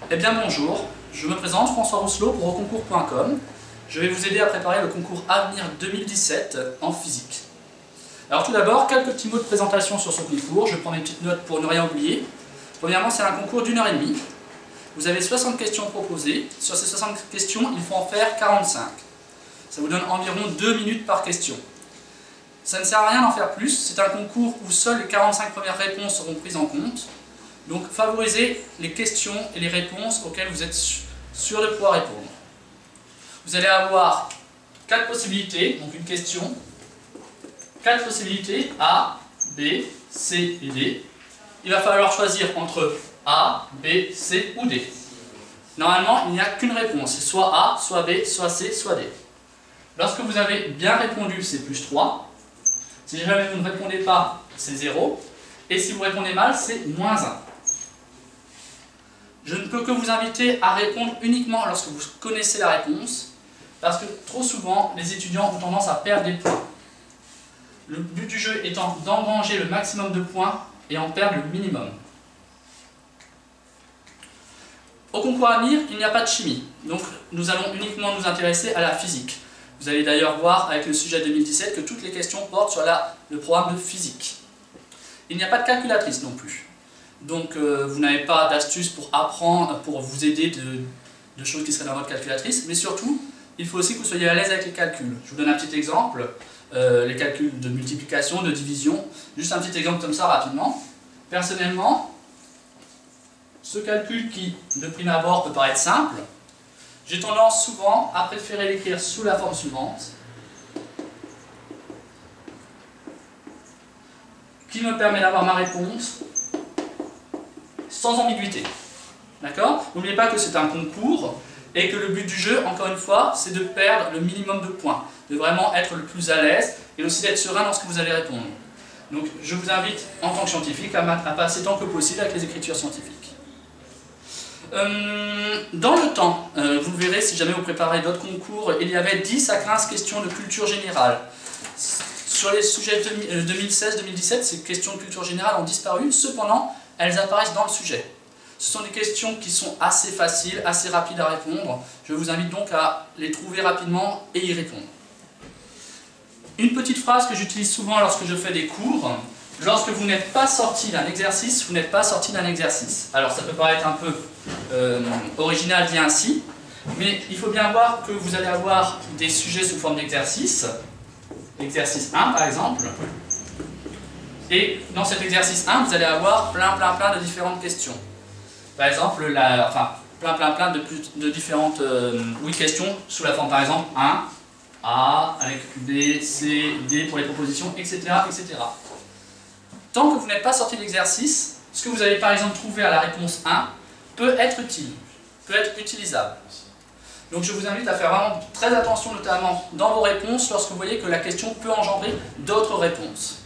Eh bien bonjour, je me présente François Rousselot pour auconcours.com. Je vais vous aider à préparer le concours Avenir 2017 en physique. Alors tout d'abord, quelques petits mots de présentation sur ce concours. Je prends mes petites notes pour ne rien oublier. Premièrement, c'est un concours d'1h30. Vous avez 60 questions proposées. Sur ces 60 questions, il faut en faire 45. Ça vous donne environ 2 minutes par question. Ça ne sert à rien d'en faire plus. C'est un concours où seules les 45 premières réponses seront prises en compte. Donc favorisez les questions et les réponses auxquelles vous êtes sûr de pouvoir répondre. Vous allez avoir 4 possibilités, donc une question, 4 possibilités, A, B, C et D. Il va falloir choisir entre A, B, C ou D. Normalement, il n'y a qu'une réponse, c'est soit A, soit B, soit C, soit D. Lorsque vous avez bien répondu, c'est plus 3. Si jamais vous ne répondez pas, c'est 0. Et si vous répondez mal, c'est moins 1. Je ne peux que vous inviter à répondre uniquement lorsque vous connaissez la réponse, parce que trop souvent, les étudiants ont tendance à perdre des points. Le but du jeu étant d'engranger le maximum de points et en perdre le minimum. Au concours Avenir, il n'y a pas de chimie, donc nous allons uniquement nous intéresser à la physique. Vous allez d'ailleurs voir avec le sujet 2017 que toutes les questions portent sur le programme de physique. Il n'y a pas de calculatrice non plus. Donc vous n'avez pas d'astuces pour apprendre, pour vous aider de choses qui seraient dans votre calculatrice, mais surtout, il faut aussi que vous soyez à l'aise avec les calculs. Je vous donne un petit exemple, les calculs de multiplication, de division, juste un petit exemple comme ça rapidement. Personnellement, ce calcul qui, de prime abord, peut paraître simple, j'ai tendance souvent à préférer l'écrire sous la forme suivante, qui me permet d'avoir ma réponse sans ambiguïté. D'accord? N'oubliez pas que c'est un concours et que le but du jeu, encore une fois, c'est de perdre le minimum de points, de vraiment être le plus à l'aise et aussi d'être serein lorsque vous allez répondre. Donc je vous invite en tant que scientifique à passer tant que possible avec les écritures scientifiques. Dans le temps, vous le verrez si jamais vous préparez d'autres concours, il y avait 10 à 15 questions de culture générale. Sur les sujets 2016-2017, ces questions de culture générale ont disparu, cependant, elles apparaissent dans le sujet. Ce sont des questions qui sont assez faciles, assez rapides à répondre. Je vous invite donc à les trouver rapidement et y répondre. Une petite phrase que j'utilise souvent lorsque je fais des cours. Lorsque vous n'êtes pas sorti d'un exercice, vous n'êtes pas sorti d'un exercice. Alors ça peut paraître un peu original dit ainsi, mais il faut bien voir que vous allez avoir des sujets sous forme d'exercice. Exercice 1 par exemple. Et dans cet exercice 1, vous allez avoir plein de différentes questions. Par exemple, plein de différentes questions sous la forme, par exemple, 1, A, avec B, C, D pour les propositions, etc., etc. Tant que vous n'êtes pas sorti de l'exercice, ce que vous avez par exemple trouvé à la réponse 1 peut être utile, peut être utilisable. Donc je vous invite à faire vraiment très attention, notamment dans vos réponses, lorsque vous voyez que la question peut engendrer d'autres réponses.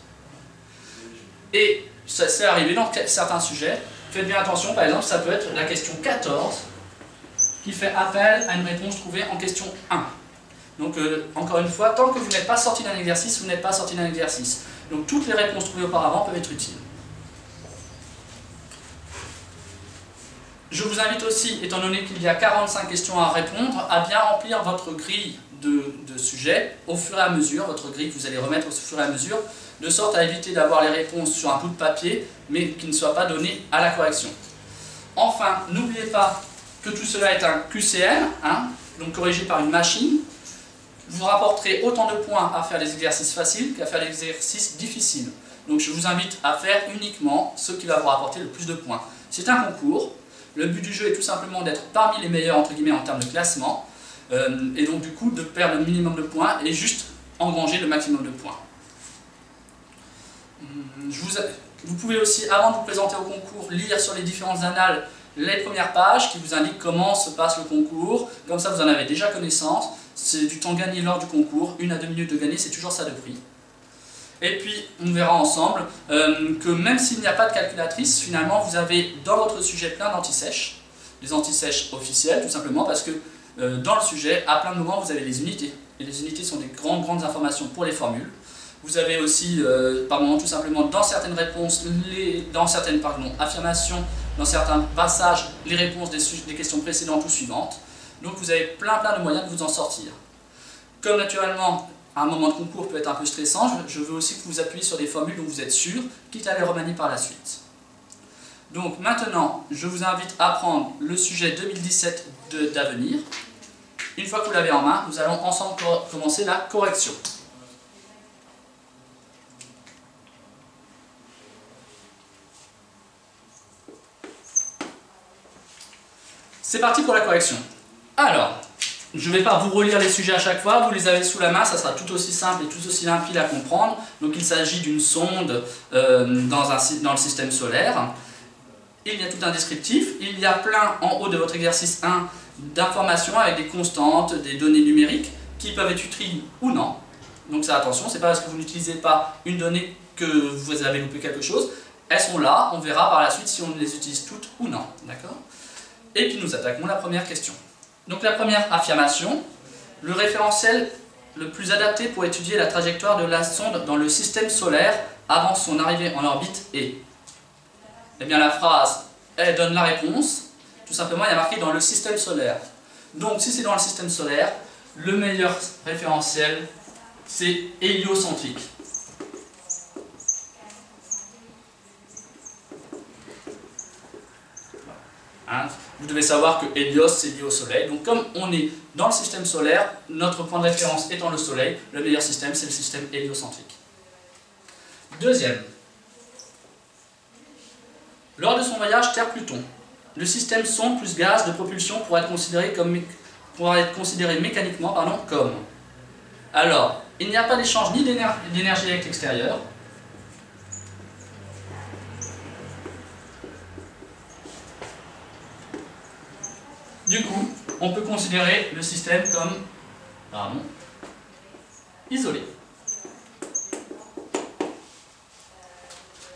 Et ça c'est arrivé dans certains sujets. Faites bien attention, par exemple, ça peut être la question 14 qui fait appel à une réponse trouvée en question 1. Donc, encore une fois, tant que vous n'êtes pas sorti d'un exercice, vous n'êtes pas sorti d'un exercice. Donc, toutes les réponses trouvées auparavant peuvent être utiles. Je vous invite aussi, étant donné qu'il y a 45 questions à répondre, à bien remplir votre grille de sujets au fur et à mesure, votre grille que vous allez remettre au fur et à mesure, de sorte à éviter d'avoir les réponses sur un bout de papier, mais qui ne soient pas données à la correction. Enfin, n'oubliez pas que tout cela est un QCM, donc corrigé par une machine. Vous rapporterez autant de points à faire des exercices faciles qu'à faire des exercices difficiles. Donc je vous invite à faire uniquement ce qui va vous rapporter le plus de points. C'est un concours. Le but du jeu est tout simplement d'être parmi les meilleurs entre guillemets en termes de classement, et donc du coup de perdre le minimum de points et juste engranger le maximum de points. Vous pouvez aussi, avant de vous présenter au concours, lire sur les différentes annales les premières pages qui vous indiquent comment se passe le concours. Comme ça, vous en avez déjà connaissance. C'est du temps gagné lors du concours. 1 à 2 minutes de gagner, c'est toujours ça de prix. Et puis, on verra ensemble que même s'il n'y a pas de calculatrice, finalement, vous avez dans votre sujet plein d'antisèches. Des antisèches officielles, tout simplement, parce que dans le sujet, à plein de moments, vous avez les unités. Et les unités sont des grandes informations pour les formules. Vous avez aussi, par moment, tout simplement, dans certaines réponses, dans certaines affirmations, dans certains passages les réponses des questions précédentes ou suivantes. Donc vous avez plein de moyens de vous en sortir. Comme naturellement, un moment de concours peut être un peu stressant, je veux aussi que vous appuyiez sur des formules dont vous êtes sûr, quitte à les remanier par la suite. Donc maintenant, je vous invite à prendre le sujet 2017 d'avenir. Une fois que vous l'avez en main, nous allons ensemble commencer la correction. C'est parti pour la correction. Alors, je ne vais pas vous relire les sujets à chaque fois, vous les avez sous la main, ça sera tout aussi simple et tout aussi limpide à comprendre. Donc il s'agit d'une sonde dans le système solaire. Il y a tout un descriptif, il y a plein en haut de votre exercice 1 d'informations avec des constantes, des données numériques qui peuvent être utiles ou non. Donc ça, attention, c'est pas parce que vous n'utilisez pas une donnée que vous avez loupé quelque chose. Elles sont là, on verra par la suite si on les utilise toutes ou non. D'accord ? Et puis nous attaquons la première question. Donc la première affirmation, le référentiel le plus adapté pour étudier la trajectoire de la sonde dans le système solaire avant son arrivée en orbite est... Eh bien la phrase, elle donne la réponse. Tout simplement, il y a marqué dans le système solaire. Donc si c'est dans le système solaire, le meilleur référentiel, c'est héliocentrique. Hein, vous devez savoir que Hélios, c'est lié au Soleil. Donc comme on est dans le système solaire, notre point de référence étant le Soleil, le meilleur système, c'est le système héliocentrique. Deuxième. Lors de son voyage Terre-Pluton, le système sonde plus gaz de propulsion pourra être considéré mécaniquement comme... Alors, il n'y a pas d'échange ni d'énergie avec l'extérieur. Du coup, on peut considérer le système comme isolé.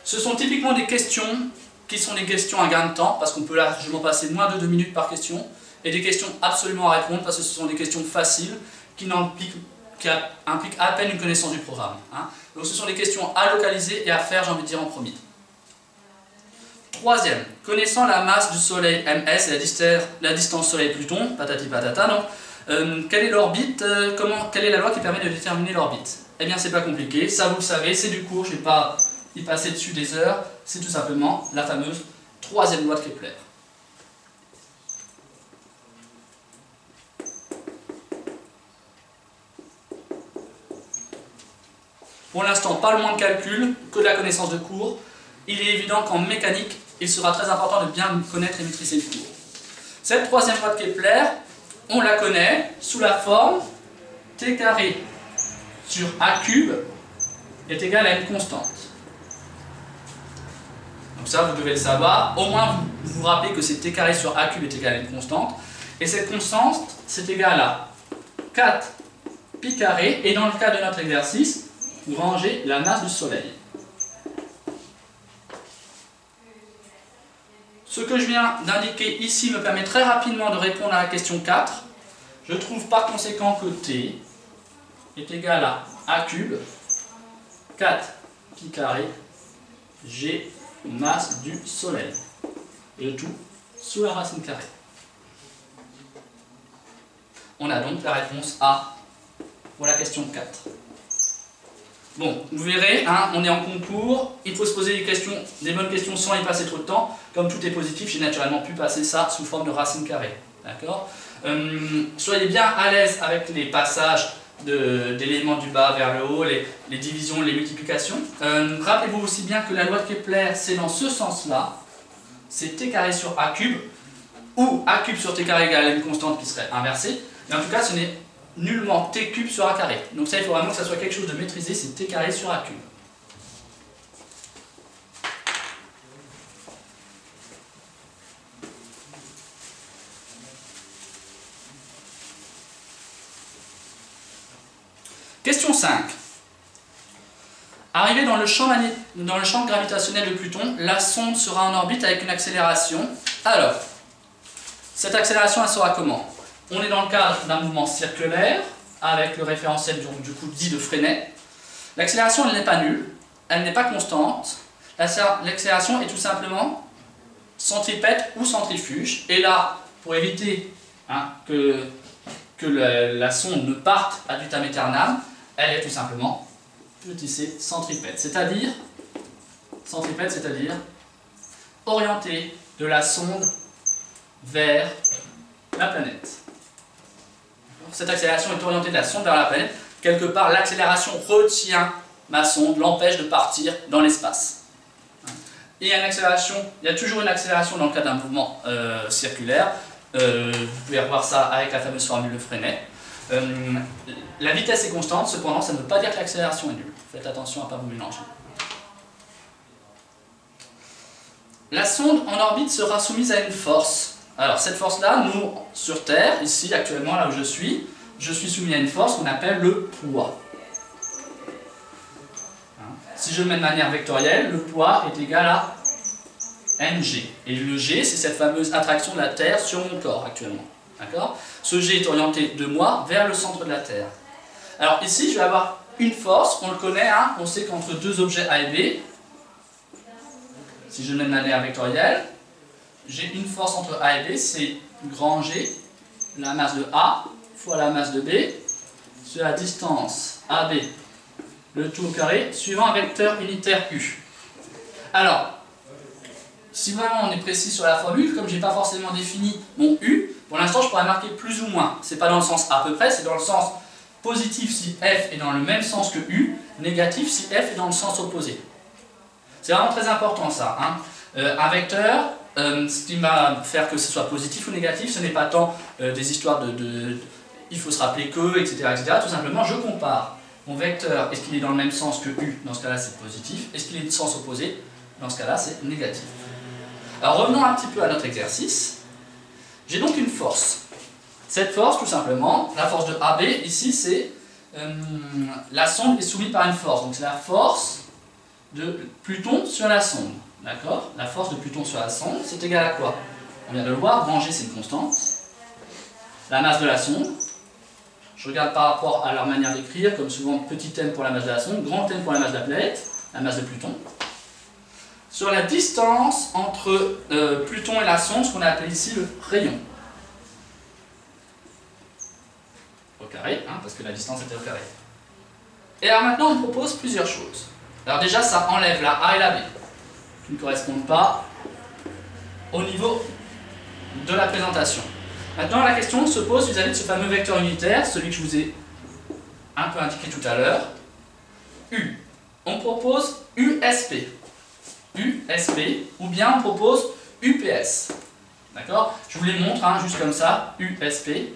Ce sont typiquement des questions qui sont des questions à gain de temps, parce qu'on peut largement passer moins de 2 minutes par question, et des questions absolument à répondre, parce que ce sont des questions faciles qui impliquent à peine une connaissance du programme. Hein. Donc ce sont des questions à localiser et à faire, j'ai envie de dire, en premier. Troisième, connaissant la masse du Soleil MS et la distance Soleil-Pluton, patati patata, donc, quelle est l'orbite, quelle est la loi qui permet de déterminer l'orbite? Eh bien c'est pas compliqué, ça vous le savez, c'est du cours, je ne vais pas y passer dessus des heures, c'est tout simplement la fameuse troisième loi de Kepler. Pour l'instant, pas le moins de calcul que de la connaissance de cours. Il est évident qu'en mécanique, il sera très important de bien connaître et maîtriser le cours. Cette troisième loi de Kepler, on la connaît sous la forme t carré sur a cube est égal à une constante. Donc ça, vous devez le savoir. Au moins, vous vous rappelez que c'est t carré sur a cube est égal à une constante. Et cette constante, c'est égal à 4 pi carré. Et dans le cas de notre exercice, vous rangez la masse du Soleil. Ce que je viens d'indiquer ici me permet très rapidement de répondre à la question 4. Je trouve par conséquent que t est égal à a cube 4 pi carré g masse du Soleil. Et le tout sous la racine carrée. On a donc la réponse A pour la question 4. Bon, vous verrez, hein, on est en concours, il faut se poser des bonnes questions sans y passer trop de temps. Comme tout est positif, j'ai naturellement pu passer ça sous forme de racine carrée. D'accord ? Soyez bien à l'aise avec les passages d'éléments du bas vers le haut, les divisions, les multiplications. Rappelez-vous aussi bien que la loi de Kepler, c'est dans ce sens-là, c'est t carré sur a cube, ou a cube sur t carré égale à une constante qui serait inversée, mais en tout cas ce n'est nullement t cube sur a carré. Donc ça, il faut vraiment que ça soit quelque chose de maîtrisé, c'est t carré sur a cube. Question 5. Arrivé dans le champ gravitationnel de Pluton, la sonde sera en orbite avec une accélération. Alors, cette accélération, elle sera comment? On est dans le cadre d'un mouvement circulaire, avec le référentiel du coup dit de Freinet. L'accélération, elle n'est pas nulle, elle n'est pas constante. L'accélération est tout simplement centripète ou centrifuge. Et là, pour éviter que la sonde ne parte ad vitam aeternam, elle est tout simplement petit c centripète, c'est-à-dire orientée de la sonde vers la planète. Cette accélération est orientée de la sonde vers la planète. Quelque part, l'accélération retient ma sonde, l'empêche de partir dans l'espace. Et il y a toujours une accélération dans le cas d'un mouvement circulaire. Vous pouvez revoir ça avec la fameuse formule de Freinet. La vitesse est constante, cependant, ça ne veut pas dire que l'accélération est nulle. Faites attention à ne pas vous mélanger. La sonde en orbite sera soumise à une force. Alors, cette force-là, nous, sur Terre, ici, actuellement, là où je suis soumis à une force qu'on appelle le poids. Si je le mets de manière vectorielle, le poids est égal à mg. Et le g, c'est cette fameuse attraction de la Terre sur mon corps actuellement. D'accord ? Ce g est orienté de moi vers le centre de la Terre. Alors ici, je vais avoir une force, on le connaît, on sait qu'entre deux objets A et B, si je le mets de manière vectorielle, j'ai une force entre A et B, c'est grand G, la masse de A fois la masse de B, sur la distance AB, le tout au carré, suivant un vecteur unitaire U. Alors, si vraiment on est précis sur la formule, comme je n'ai pas forcément défini mon U, pour l'instant je pourrais marquer plus ou moins. C'est pas dans le sens à peu près, c'est dans le sens positif si F est dans le même sens que U, négatif si F est dans le sens opposé. C'est vraiment très important ça. Un vecteur, ce qui va faire que ce soit positif ou négatif, ce n'est pas tant des histoires il faut se rappeler que, etc., etc. Tout simplement, je compare mon vecteur, est-ce qu'il est dans le même sens que U, dans ce cas-là c'est positif, est-ce qu'il est de sens opposé, dans ce cas-là c'est négatif. Alors revenons un petit peu à notre exercice. J'ai donc une force. Cette force, tout simplement, la force de AB, ici c'est la sonde est soumise par une force. Donc c'est la force de Pluton sur la sonde. D'accord ? La force de Pluton sur la sonde, c'est égal à quoi? On vient de le voir, grand G c'est une constante. La masse de la sonde, je regarde par rapport à leur manière d'écrire, comme souvent petit m pour la masse de la sonde, grand M pour la masse de la planète, la masse de Pluton. Sur la distance entre Pluton et la sonde, ce qu'on appelle ici le rayon. Au carré, parce que la distance était au carré. Et alors maintenant on propose plusieurs choses. Alors déjà ça enlève la A et la B, qui ne correspondent pas au niveau de la présentation. Maintenant la question se pose vis-à-vis de ce fameux vecteur unitaire, celui que je vous ai un peu indiqué tout à l'heure, U. On propose USP. USP, ou bien on propose UPS. D'accord? Je vous les montre, juste comme ça, USP,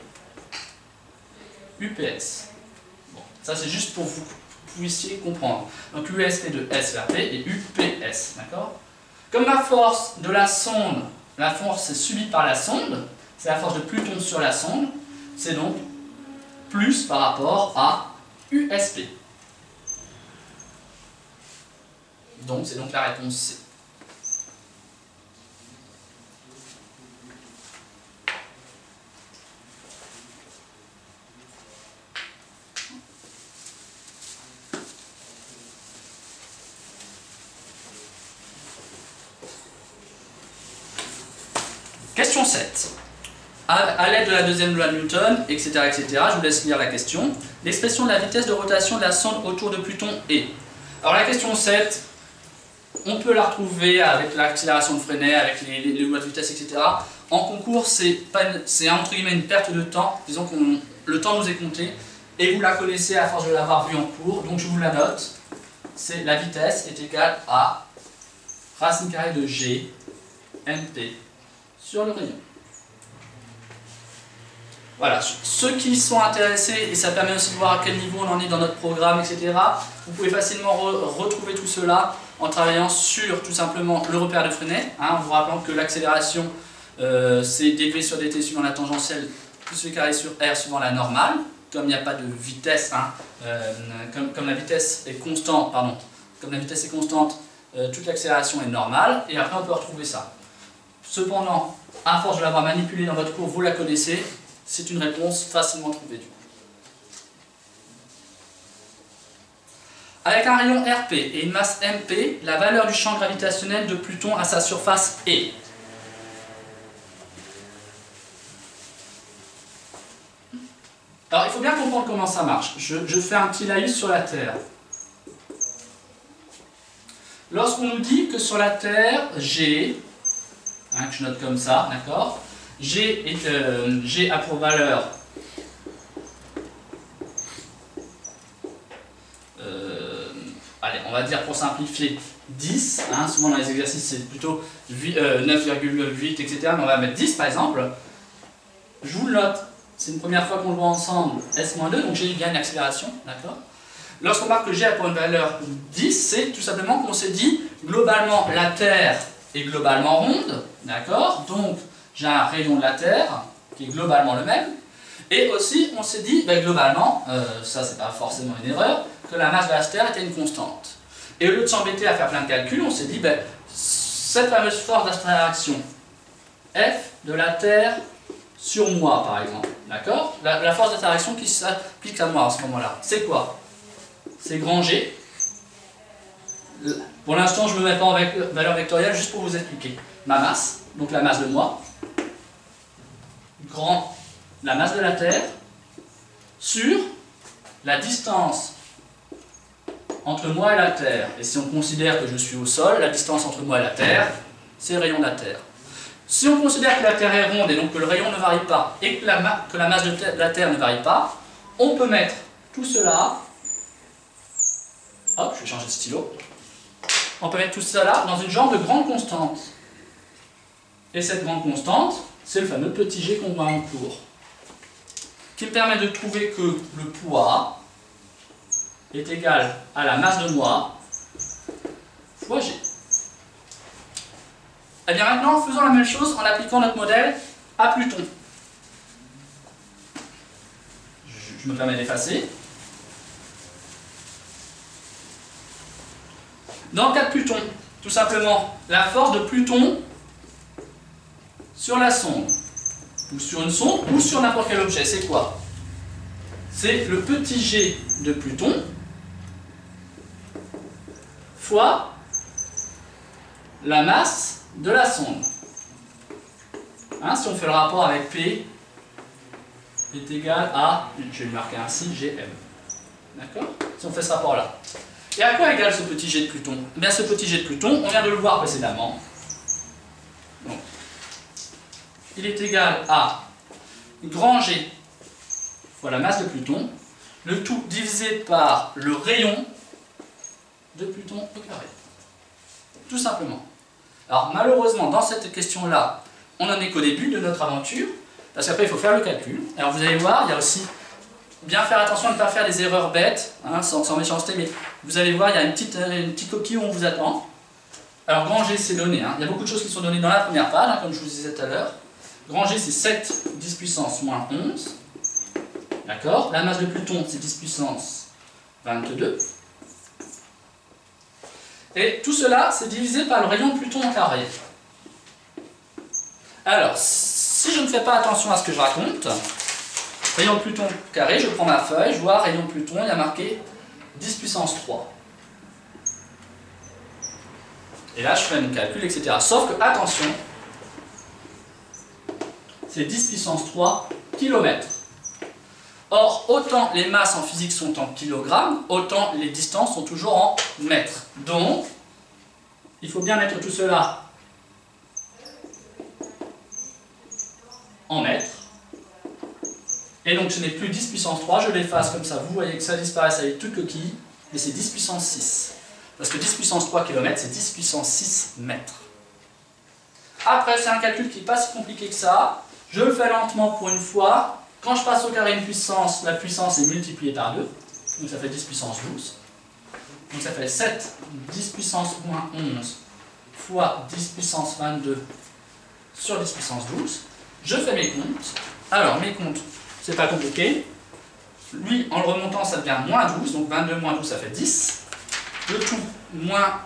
UPS. Bon, ça c'est juste pour que vous puissiez comprendre. Donc USP de S vers P et UPS. D'accord? Comme la force de la sonde, la force est subie par la sonde, c'est la force de Pluton sur la sonde, c'est donc plus par rapport à USP. Donc c'est donc la réponse C. Question 7. À l'aide de la deuxième loi de Newton, etc., etc., je vous laisse lire la question. L'expression de la vitesse de rotation de la sonde autour de Pluton est. Alors la question 7, on peut la retrouver avec l'accélération de Freinet, avec les lois de vitesse, etc. En concours, c'est entre guillemets une perte de temps. Disons que le temps nous est compté, et vous la connaissez à force de l'avoir vue en cours, donc je vous la note. C'est la vitesse est égale à racine carrée de G, MP, sur le rayon. Voilà, ceux qui sont intéressés, et ça permet aussi de voir à quel niveau on en est dans notre programme, etc., vous pouvez facilement retrouver tout cela en travaillant sur tout simplement le repère de Freinet, en vous rappelant que l'accélération c'est degré sur dt suivant la tangentielle plus v carré sur r suivant la normale, comme il n'y a pas de vitesse, comme la vitesse est constante, toute l'accélération est normale, et après on peut retrouver ça. Cependant, à force de l'avoir manipulé dans votre cours, vous la connaissez, c'est une réponse facilement trouvée du coup. Avec un rayon RP et une masse MP, la valeur du champ gravitationnel de Pluton à sa surface est. Alors, il faut bien comprendre comment ça marche. Je fais un petit laïus sur la Terre. Lorsqu'on nous dit que sur la Terre, G, que je note comme ça, d'accord, G a pour valeur allez, on va dire pour simplifier 10, souvent dans les exercices c'est plutôt 9,8, etc. Mais on va mettre 10 par exemple. Je vous le note, c'est une première fois qu'on le voit ensemble, S-2, donc j'ai bien une accélération, d'accord. Lorsqu'on marque que G a pour une valeur 10, c'est tout simplement qu'on s'est dit, globalement, la Terre est globalement ronde, d'accord. Donc, j'ai un rayon de la Terre qui est globalement le même. Et aussi, on s'est dit, globalement, ça c'est pas forcément une erreur, que la masse de la Terre était une constante. Et au lieu de s'embêter à faire plein de calculs, on s'est dit, cette fameuse force d'attraction, F de la Terre sur moi, par exemple, d'accord, la force d'attraction qui s'applique à moi à ce moment-là, c'est quoi? C'est grand G. Pour l'instant, je ne me mets pas en valeur vectorielle, juste pour vous expliquer. Ma masse, donc la masse de moi, grand, la masse de la Terre, sur la distance entre moi et la Terre. Et si on considère que je suis au sol, la distance entre moi et la Terre, c'est le rayon de la Terre. Si on considère que la Terre est ronde et donc que le rayon ne varie pas, et que la masse de la Terre ne varie pas, on peut mettre tout cela... Hop, je vais changer de stylo. On peut mettre tout cela dans une genre de grande constante. Et cette grande constante, c'est le fameux petit g qu'on voit en cours. Qui me permet de trouver que le poids est égal à la masse de moi fois g. Et bien maintenant, faisons la même chose en appliquant notre modèle à Pluton. Je me permets d'effacer. Dans le cas de Pluton, tout simplement, la force de Pluton sur la sonde, ou sur une sonde, ou sur n'importe quel objet, c'est quoi? C'est le petit g de Pluton fois la masse de la sonde. Si on fait le rapport avec P est égal à, je vais le marquer ainsi, Gm. D'accord? Si on fait ce rapport-là. Et à quoi égale ce petit jet de Pluton? Eh bien, ce petit jet de Pluton, on vient de le voir précédemment. Donc, il est égal à grand G fois la masse de Pluton, le tout divisé par le rayon de Pluton au carré. Tout simplement. Alors, malheureusement, dans cette question-là, on n'en est qu'au début de notre aventure, parce qu'après, il faut faire le calcul. Alors, vous allez voir, il y a aussi... Bien faire attention à ne pas faire des erreurs bêtes, sans méchanceté, mais vous allez voir, il y a une petite coquille où on vous attend. Alors, grand G, c'est donné. Il y a beaucoup de choses qui sont données dans la première page, comme je vous disais tout à l'heure. Grand G, c'est 7 10 puissance moins 11. D'accord? La masse de Pluton, c'est 10 puissance 22. Et tout cela, c'est divisé par le rayon de Pluton au carré. Alors, si je ne fais pas attention à ce que je raconte, rayon de Pluton carré, je prends ma feuille, je vois rayon de Pluton, il y a marqué 10 puissance 3. Et là, je fais mon calcul, etc. Sauf que, attention, c'est 10 puissance 3 km. Or, autant les masses en physique sont en kilogrammes, autant les distances sont toujours en mètres. Donc, il faut bien mettre tout cela en mètres. Et donc ce n'est plus 10 puissance 3, je l'efface comme ça, vous voyez que ça disparaît avec toute coquille, et c'est 10 puissance 6. Parce que 10 puissance 3 km, c'est 10 puissance 6 mètres. Après, c'est un calcul qui n'est pas si compliqué que ça, je le fais lentement pour une fois. Quand je passe au carré une puissance, la puissance est multipliée par 2, donc ça fait 10 puissance 12. Donc ça fait 7 10 puissance moins 11 fois 10 puissance 22 sur 10 puissance 12. Je fais mes comptes. Alors, mes comptes, c'est pas compliqué. Lui, en le remontant, ça devient moins 12, donc 22 moins 12, ça fait 10. Le tout, moins...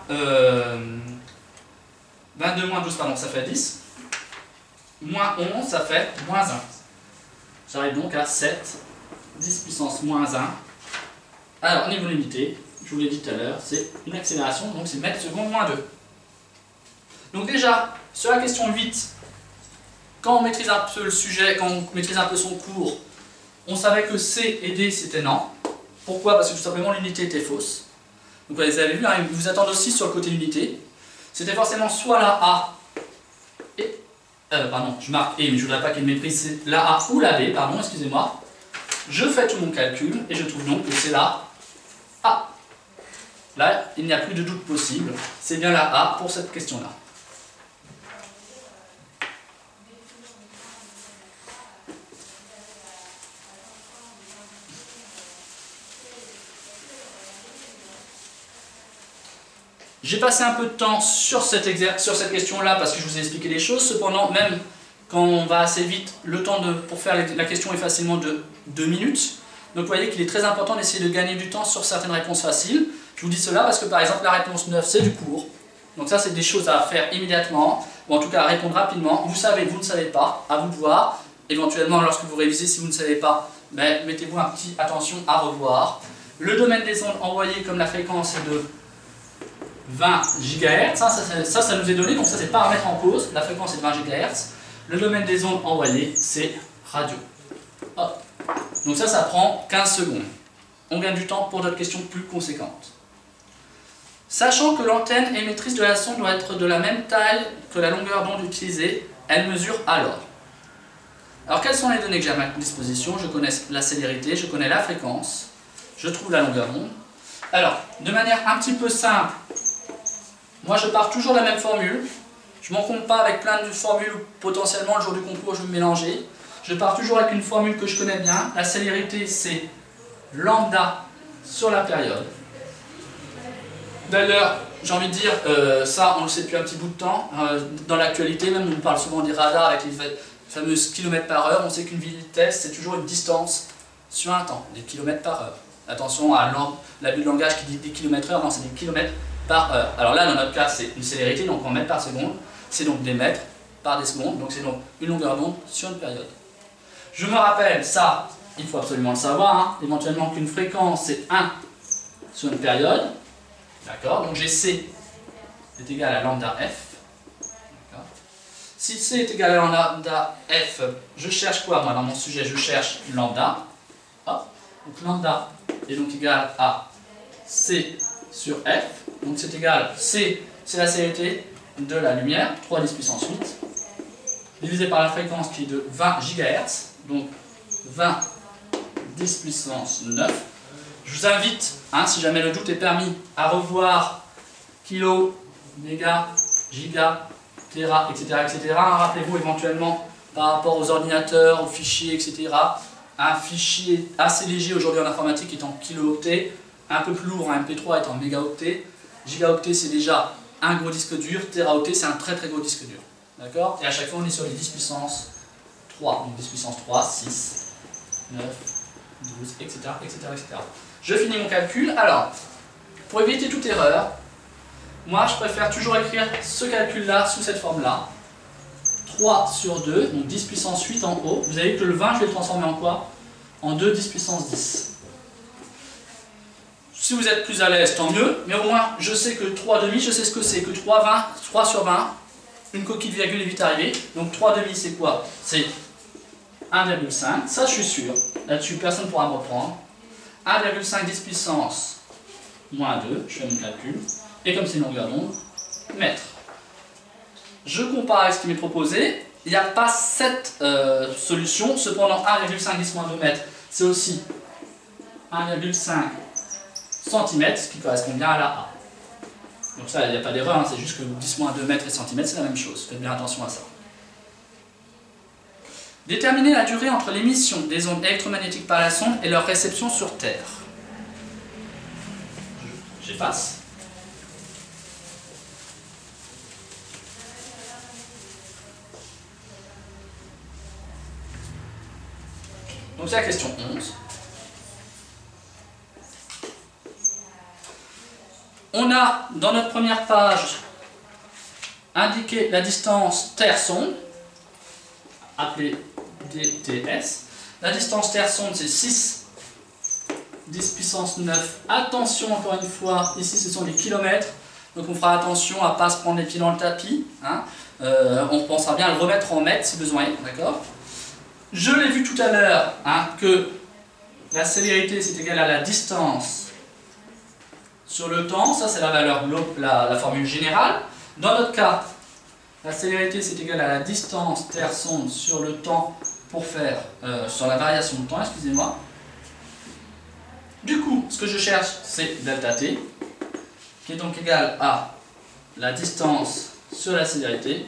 22 moins 12, pardon, ça fait 10. Moins 11, ça fait moins 1. J'arrive donc à 7, 10 puissance moins 1. Alors, niveau de l'unité, je vous l'ai dit tout à l'heure, c'est une accélération, donc c'est mètres secondes moins 2. Donc déjà, sur la question 8, quand on maîtrise un peu le sujet, quand on maîtrise un peu son cours, On savait que C et D c'était non. Pourquoi? Parce que tout simplement l'unité était fausse. Donc vous avez vu, hein, ils vous attendent aussi sur le côté unité. C'était forcément soit la A et... pardon, je marque E, mais je ne voudrais pas qu'il méprise, c'est la A ou la B, pardon, excusez-moi. Je fais tout mon calcul et je trouve donc que c'est la A. Là, il n'y a plus de doute possible, c'est bien la A pour cette question-là. J'ai passé un peu de temps sur cette question-là parce que je vous ai expliqué les choses. Cependant, même quand on va assez vite, le temps pour faire la question est facilement de 2 minutes. Donc vous voyez qu'il est très important d'essayer de gagner du temps sur certaines réponses faciles. Je vous dis cela parce que par exemple la réponse 9 c'est du cours. Donc ça c'est des choses à faire immédiatement, ou en tout cas à répondre rapidement. Vous savez, vous ne savez pas, à vous de voir. Éventuellement lorsque vous révisez, si vous ne savez pas, ben, mettez-vous un petit attention à revoir. Le domaine des ondes envoyées comme la fréquence est de 20 GHz, ça nous est donné, donc ça c'est pas à remettre en cause, la fréquence est de 20 GHz. Le domaine des ondes envoyées, c'est radio. Hop. Donc ça prend 15 secondes. On gagne du temps pour d'autres questions plus conséquentes. Sachant que l'antenne émettrice de la sonde doit être de la même taille que la longueur d'onde utilisée, elle mesure alors. Alors quelles sont les données que j'ai à ma disposition? Je connais la célérité, je connais la fréquence, je trouve la longueur d'onde. Alors, de manière un petit peu simple, moi je pars toujours de la même formule. Je ne m'en compte pas avec plein de formules où potentiellement le jour du concours je vais me mélanger. Je pars toujours avec une formule que je connais bien. La célérité c'est lambda sur la période. D'ailleurs, j'ai envie de dire, ça on le sait depuis un petit bout de temps. Dans l'actualité même, on parle souvent des radars avec les fameuses kilomètres par heure. On sait qu'une vitesse c'est toujours une distance sur un temps, des kilomètres par heure. Attention à l'abus de langage qui dit des kilomètres heure, non c'est des kilomètres par heure. Alors là dans notre cas c'est une célérité, donc en mètres par seconde, c'est donc des mètres par des secondes, donc c'est donc une longueur d'onde sur une période. Je me rappelle, ça, il faut absolument le savoir, hein, éventuellement qu'une fréquence c'est 1 sur une période, d'accord, donc j'ai C est égal à lambda F, si C est égal à lambda F, je cherche quoi moi dans mon sujet? Je cherche lambda, hop. Donc lambda est donc égal à C sur F, donc c'est égal, C c'est la célérité de la lumière, 3 10 puissance 8, divisé par la fréquence qui est de 20 GHz, donc 20 10 puissance 9. Je vous invite, hein, si jamais le doute est permis, à revoir kilo, méga, giga, téra, etc. etc. Rappelez-vous éventuellement par rapport aux ordinateurs, aux fichiers, etc. Un fichier assez léger aujourd'hui en informatique est en kilo-octets, un peu plus lourd, un MP3 est en mégaoctets. Gigaoctets c'est déjà un gros disque dur, téraoctets c'est un très très gros disque dur. D'accord? Et à chaque fois on est sur les 10 puissance 3, donc 10 puissance 3, 6, 9, 12, etc. etc., etc. Je finis mon calcul. Alors, pour éviter toute erreur, moi je préfère toujours écrire ce calcul-là sous cette forme-là. 3 sur 2, donc 10 puissance 8 en haut. Vous avez vu que le 20, je vais le transformer en quoi? En 2 10 puissance 10. Si vous êtes plus à l'aise, tant mieux, mais au moins je sais que 3 demi, je sais ce que c'est, que 3 sur 20, une coquille de virgule est vite arrivée. Donc 3 demi c'est quoi? C'est 1,5, ça je suis sûr, là-dessus personne ne pourra me reprendre. 1,5 10 puissance moins 2, je fais mon calcul, et comme c'est une longueur d'onde, mètre. Je compare avec ce qui m'est proposé, il n'y a pas cette solution, cependant 1,5 10 moins 2 mètres, c'est aussi 1,5 cm, ce qui correspond bien à la A. Donc ça, il n'y a pas d'erreur, hein, c'est juste que 10 moins 2 mètres et centimètres, c'est la même chose, faites bien attention à ça. Déterminer la durée entre l'émission des ondes électromagnétiques par la sonde et leur réception sur Terre. J'efface. Donc c'est la question 11. On a dans notre première page indiqué la distance Terre-sonde, appelée DTS. La distance Terre-sonde c'est 6 10 puissance 9. Attention encore une fois, ici ce sont des kilomètres, donc on fera attention à ne pas se prendre les pieds dans le tapis. Hein. On pensera bien à le remettre en mètres si besoin, d'accord. Je l'ai vu tout à l'heure, hein, que la célérité c'est égal à la distance sur le temps, ça c'est la valeur, la formule générale. Dans notre cas, la célérité c'est égal à la distance Terre-sonde sur le temps pour faire, sur la variation de temps, excusez-moi. Du coup, ce que je cherche c'est delta t, qui est donc égal à la distance sur la célérité,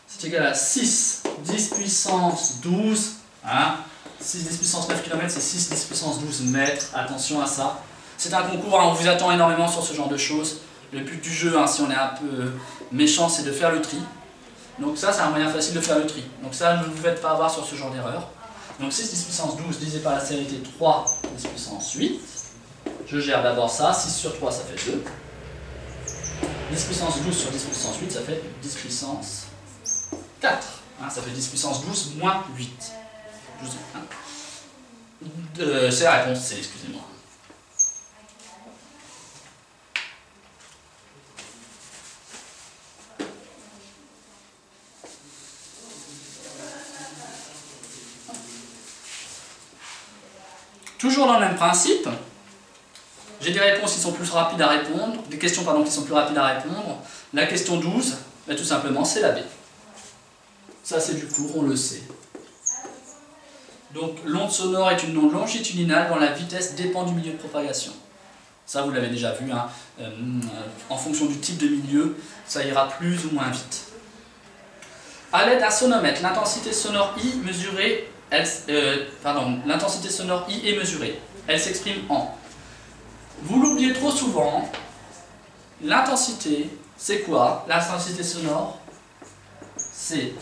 c'est égal à 6 10 puissance 12, hein, 6 10 puissance 9 km, c'est 6 10 puissance 12 mètres, attention à ça. C'est un concours, hein, on vous attend énormément sur ce genre de choses. Le but du jeu, hein, si on est un peu méchant, c'est de faire le tri. Donc ça, c'est un moyen facile de faire le tri. Donc ça, ne vous faites pas avoir sur ce genre d'erreur. Donc 6 10 puissance 12 divisé par la célérité 3 10 puissance 8. Je gère d'abord ça, 6 sur 3 ça fait 2. 10 puissance 12 sur 10 puissance 8 ça fait 10 puissance 4. Hein, ça fait 10 puissance 12 moins 8. 12, hein. C'est la réponse C, excusez-moi. Toujours dans le même principe, j'ai des réponses qui sont plus rapides à répondre, des questions pardon, qui sont plus rapides à répondre. La question 12, ben, tout simplement, c'est la B. Ça, c'est du cours, on le sait. Donc, l'onde sonore est une onde longitudinale dont la vitesse dépend du milieu de propagation. Ça, vous l'avez déjà vu, hein. En fonction du type de milieu, ça ira plus ou moins vite. À l'aide d'un sonomètre, l'intensité sonore I mesurée, l'intensité sonore I est mesurée. Elle s'exprime en... Vous l'oubliez trop souvent, l'intensité, c'est quoi? L'intensité sonore, c'est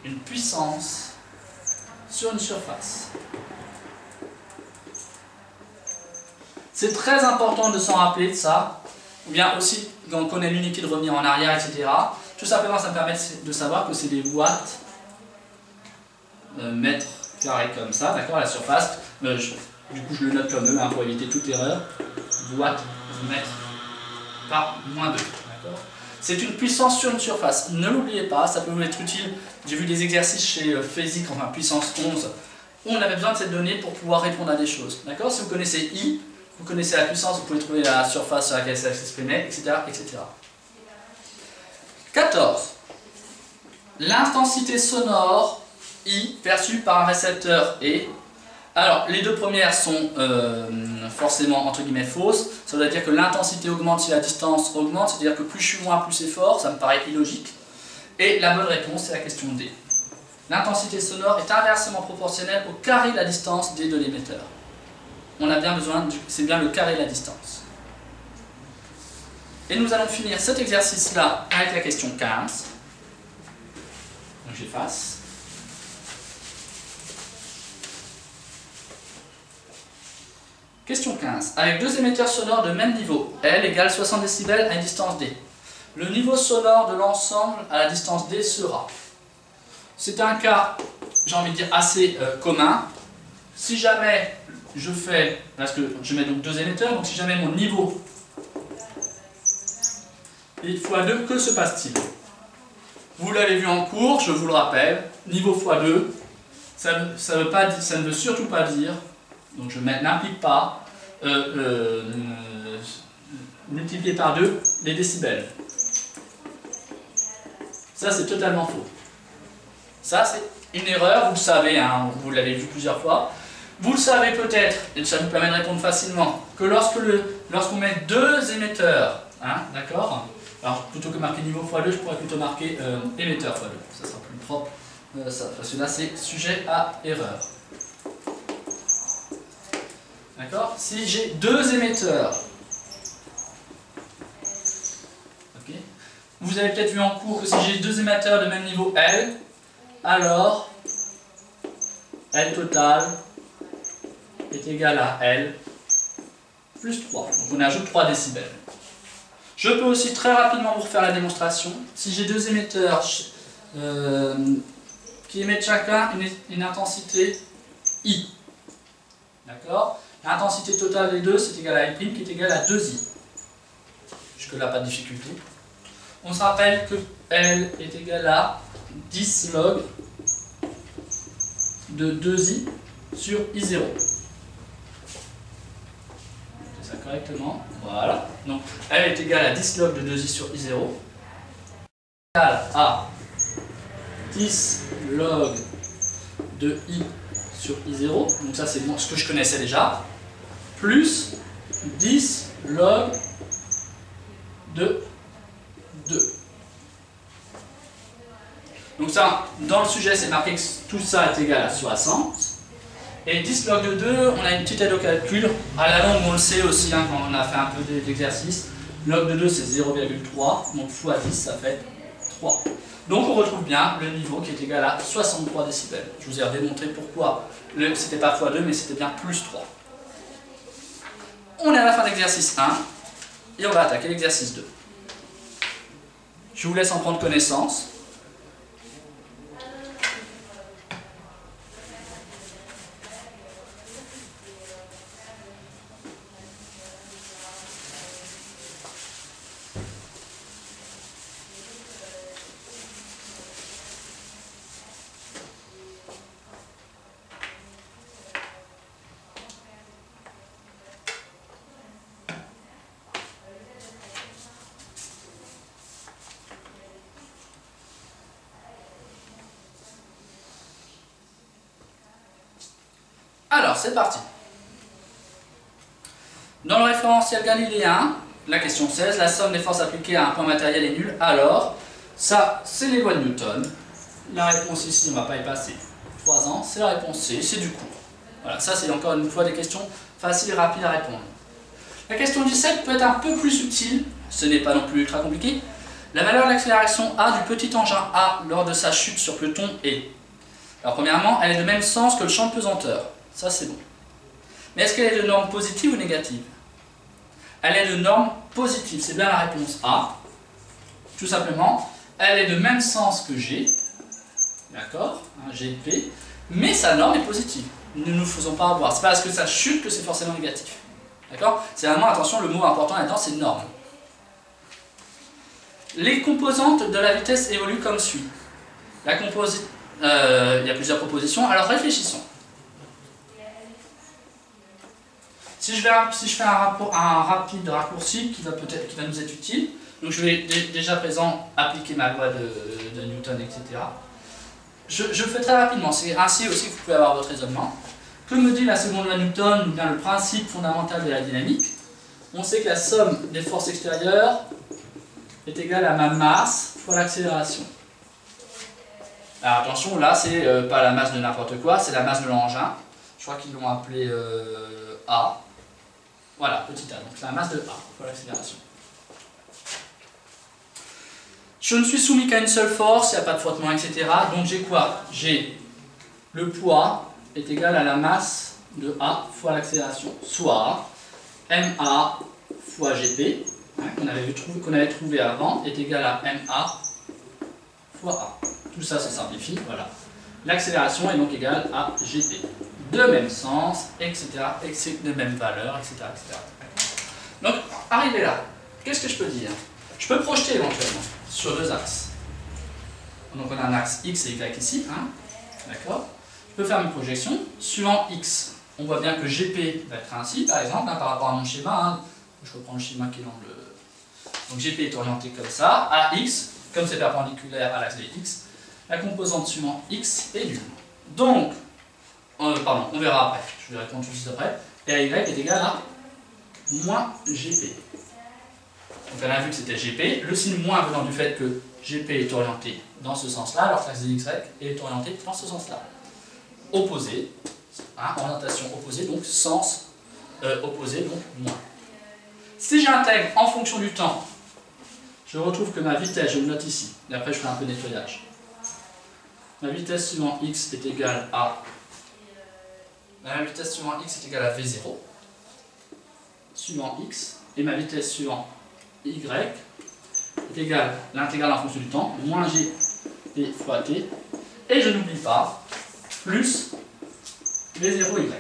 une puissance sur une surface. C'est très important de s'en rappeler de ça, ou bien aussi quand on connaît l'unité de revenir en arrière, etc. Tout simplement, ça me permet de savoir que c'est des watts mètres carrés comme ça, d'accord, la surface. Du coup, je le note comme E hein, pour éviter toute erreur. Watts mètre par moins 2. C'est une puissance sur une surface. Ne l'oubliez pas, ça peut vous être utile. J'ai vu des exercices chez Physique, enfin puissance 11, où on avait besoin de cette donnée pour pouvoir répondre à des choses. D'accord? Si vous connaissez I, vous connaissez la puissance, vous pouvez trouver la surface sur laquelle ça s'exprimait, etc., etc. 14. L'intensité sonore I perçue par un récepteur E. Alors, les deux premières sont forcément entre guillemets fausses. Ça veut dire que l'intensité augmente si la distance augmente, c'est-à-dire que plus je suis loin, plus c'est fort, ça me paraît illogique. Et la bonne réponse, c'est la question D. L'intensité sonore est inversement proportionnelle au carré de la distance D de l'émetteur. On a bien besoin, c'est bien le carré de la distance. Et nous allons finir cet exercice-là avec la question 15. Donc j'efface. Question 15. Avec deux émetteurs sonores de même niveau, L égale 60 décibels à une distance D. Le niveau sonore de l'ensemble à la distance D sera. C'est un cas, j'ai envie de dire, assez commun. Si jamais je fais, parce que je mets donc deux émetteurs, donc si jamais mon niveau est x2, que se passe-t-il? Vous l'avez vu en cours, je vous le rappelle, niveau x2, ça ne veut surtout pas dire, donc je n'implique pas multiplier par 2 les décibels. Ça, c'est totalement faux. Ça, c'est une erreur, vous le savez, hein, vous l'avez vu plusieurs fois. Vous le savez peut-être, et ça nous permet de répondre facilement, que lorsqu'on met deux émetteurs, hein, d'accord? Alors, plutôt que marquer niveau x2, je pourrais plutôt marquer émetteur x2. Ça sera plus propre, parce que là, c'est sujet à erreur. D'accord? Si j'ai deux émetteurs, okay. Vous avez peut-être vu en cours que si j'ai deux émetteurs de même niveau L, alors L total est égal à L plus 3. Donc on ajoute 3 décibels. Je peux aussi très rapidement vous refaire la démonstration. Si j'ai deux émetteurs qui émettent chacun une intensité I. D'accord? L'intensité totale des deux, c'est égal à I', qui est égal à 2I. Jusque-là, pas de difficulté. On se rappelle que L est égal à 10 log de 2i sur i0. C'est ça correctement. Voilà. Donc, elle est égale à 10 log de 2i sur i0. Égale à 10 log de i sur i0. Donc ça, c'est ce que je connaissais déjà. Plus 10 log de 2. Donc ça, dans le sujet, c'est marqué que tout ça est égal à 60. Et 10 log de 2, on a une petite aide au calcul. À la longue, on le sait aussi hein, quand on a fait un peu d'exercice. Log de 2, c'est 0,3. Donc fois 10, ça fait 3. Donc on retrouve bien le niveau qui est égal à 63 décibels. Je vous ai démontré pourquoi c'était pas x2, mais c'était bien plus 3. On est à la fin de l'exercice 1 et on va attaquer l'exercice 2. Je vous laisse en prendre connaissance. Alors, c'est parti. Dans le référentiel galiléen, la question 16, la somme des forces appliquées à un point matériel est nulle. Alors, ça, c'est les lois de Newton. La réponse ici, on ne va pas y passer 3 ans. C'est la réponse C, c'est du cours. Voilà, ça, c'est encore une fois des questions faciles et rapides à répondre. La question 17 peut être un peu plus subtile. Ce n'est pas non plus ultra compliqué. La valeur de l'accélération A du petit engin A lors de sa chute sur peloton est. Alors, premièrement, elle est de même sens que le champ de pesanteur. Ça, c'est bon. Mais est-ce qu'elle est de norme positive ou négative? Elle est de norme positive. C'est bien la réponse A. Tout simplement, elle est de même sens que G. D'accord, GP. Mais sa norme est positive. Ne nous faisons pas avoir. C'est pas parce que ça chute que c'est forcément négatif. D'accord? C'est vraiment, attention, le mot important là-dedans, c'est norme. Les composantes de la vitesse évoluent comme suit. Il y a plusieurs propositions. Alors, réfléchissons. Si je fais un rapide raccourci qui va nous être utile, donc je vais déjà présent appliquer ma loi de Newton, etc. Je le fais très rapidement, c'est ainsi aussi que vous pouvez avoir votre raisonnement. Que me dit la seconde loi de Newton, ou bien le principe fondamental de la dynamique? On sait que la somme des forces extérieures est égale à ma masse fois l'accélération. Alors attention, là c'est pas la masse de n'importe quoi, c'est la masse de l'engin. Je crois qu'ils l'ont appelé A. Voilà, petit a, donc c'est la masse de A, pour l'accélération. Je ne suis soumis qu'à une seule force, il n'y a pas de frottement, etc. Donc j'ai quoi? J'ai le poids est égal à la masse de A fois l'accélération, soit MA fois GP, qu'on avait trouvé avant, est égal à MA fois A. Tout ça se simplifie, voilà. L'accélération est donc égale à GP. De même sens, etc., de même valeur, etc., etc. Donc, arrivé là, qu'est-ce que je peux dire? Je peux projeter éventuellement sur deux axes. Donc on a un axe X et Y ici, hein, d'accord? Je peux faire une projection. Suivant X, on voit bien que GP va être ainsi, par exemple, hein, par rapport à mon schéma. Hein. Je reprends le schéma qui est dans le... Donc GP est orienté comme ça, à X, comme c'est perpendiculaire à l'axe de X, la composante suivant X est nulle. Donc, pardon, on verra après, je vais répondre tout de suite après. Et à Y est égal à moins GP. Donc on a vu que c'était GP, le signe moins venant du fait que GP est orienté dans ce sens-là, alors que l'axe de Y est orienté dans ce sens-là. Opposé, hein, orientation opposée, donc sens opposé, donc moins. Si j'intègre en fonction du temps, je retrouve que ma vitesse, je le note ici, et après je fais un peu de nettoyage. Ma vitesse suivant X est égale à... La vitesse suivant X est égale à V0, suivant X, et ma vitesse suivant Y est égale à l'intégrale en fonction du temps, moins GP fois T, et je n'oublie pas, plus V0Y.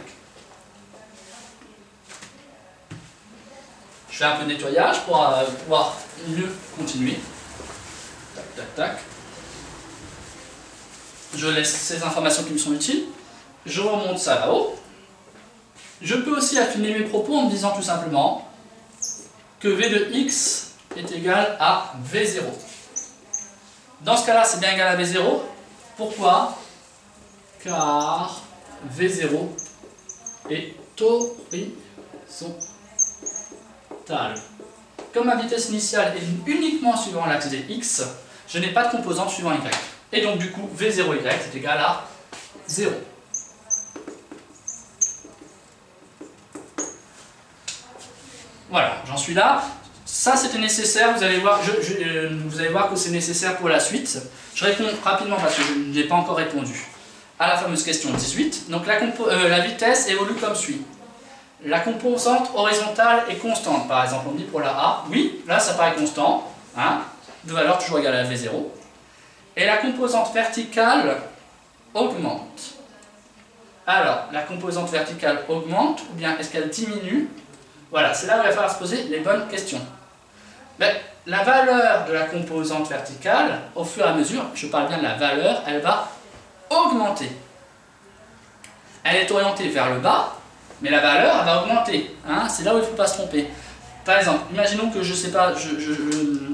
Je fais un peu de nettoyage pour pouvoir mieux continuer. Tac, tac, tac. Je laisse ces informations qui me sont utiles. je remonte ça là-haut. Je peux aussi affiner mes propos en me disant tout simplement que V de x est égal à V0. Dans ce cas-là, c'est bien égal à V0. Pourquoi? Car V0 est horizontale. Comme ma vitesse initiale est uniquement suivant l'axe des x, je n'ai pas de composante suivant y. Et donc du coup, V0y est égal à 0. Voilà, j'en suis là. Ça, c'était nécessaire. Vous allez voir, vous allez voir que c'est nécessaire pour la suite. Je réponds rapidement parce que je n'ai pas encore répondu à la fameuse question 18. Donc la vitesse évolue comme suit. La composante horizontale est constante. Par exemple, on dit pour la A, oui, là ça paraît constant, hein, de valeur toujours égale à V0. Et la composante verticale augmente. Alors, la composante verticale augmente, ou bien est-ce qu'elle diminue? Voilà, c'est là où il va falloir se poser les bonnes questions. Mais la valeur de la composante verticale, au fur et à mesure, je parle bien de la valeur, elle va augmenter. Elle est orientée vers le bas, mais la valeur elle va augmenter. Hein, c'est là où il ne faut pas se tromper. Par exemple, imaginons que je sais pas,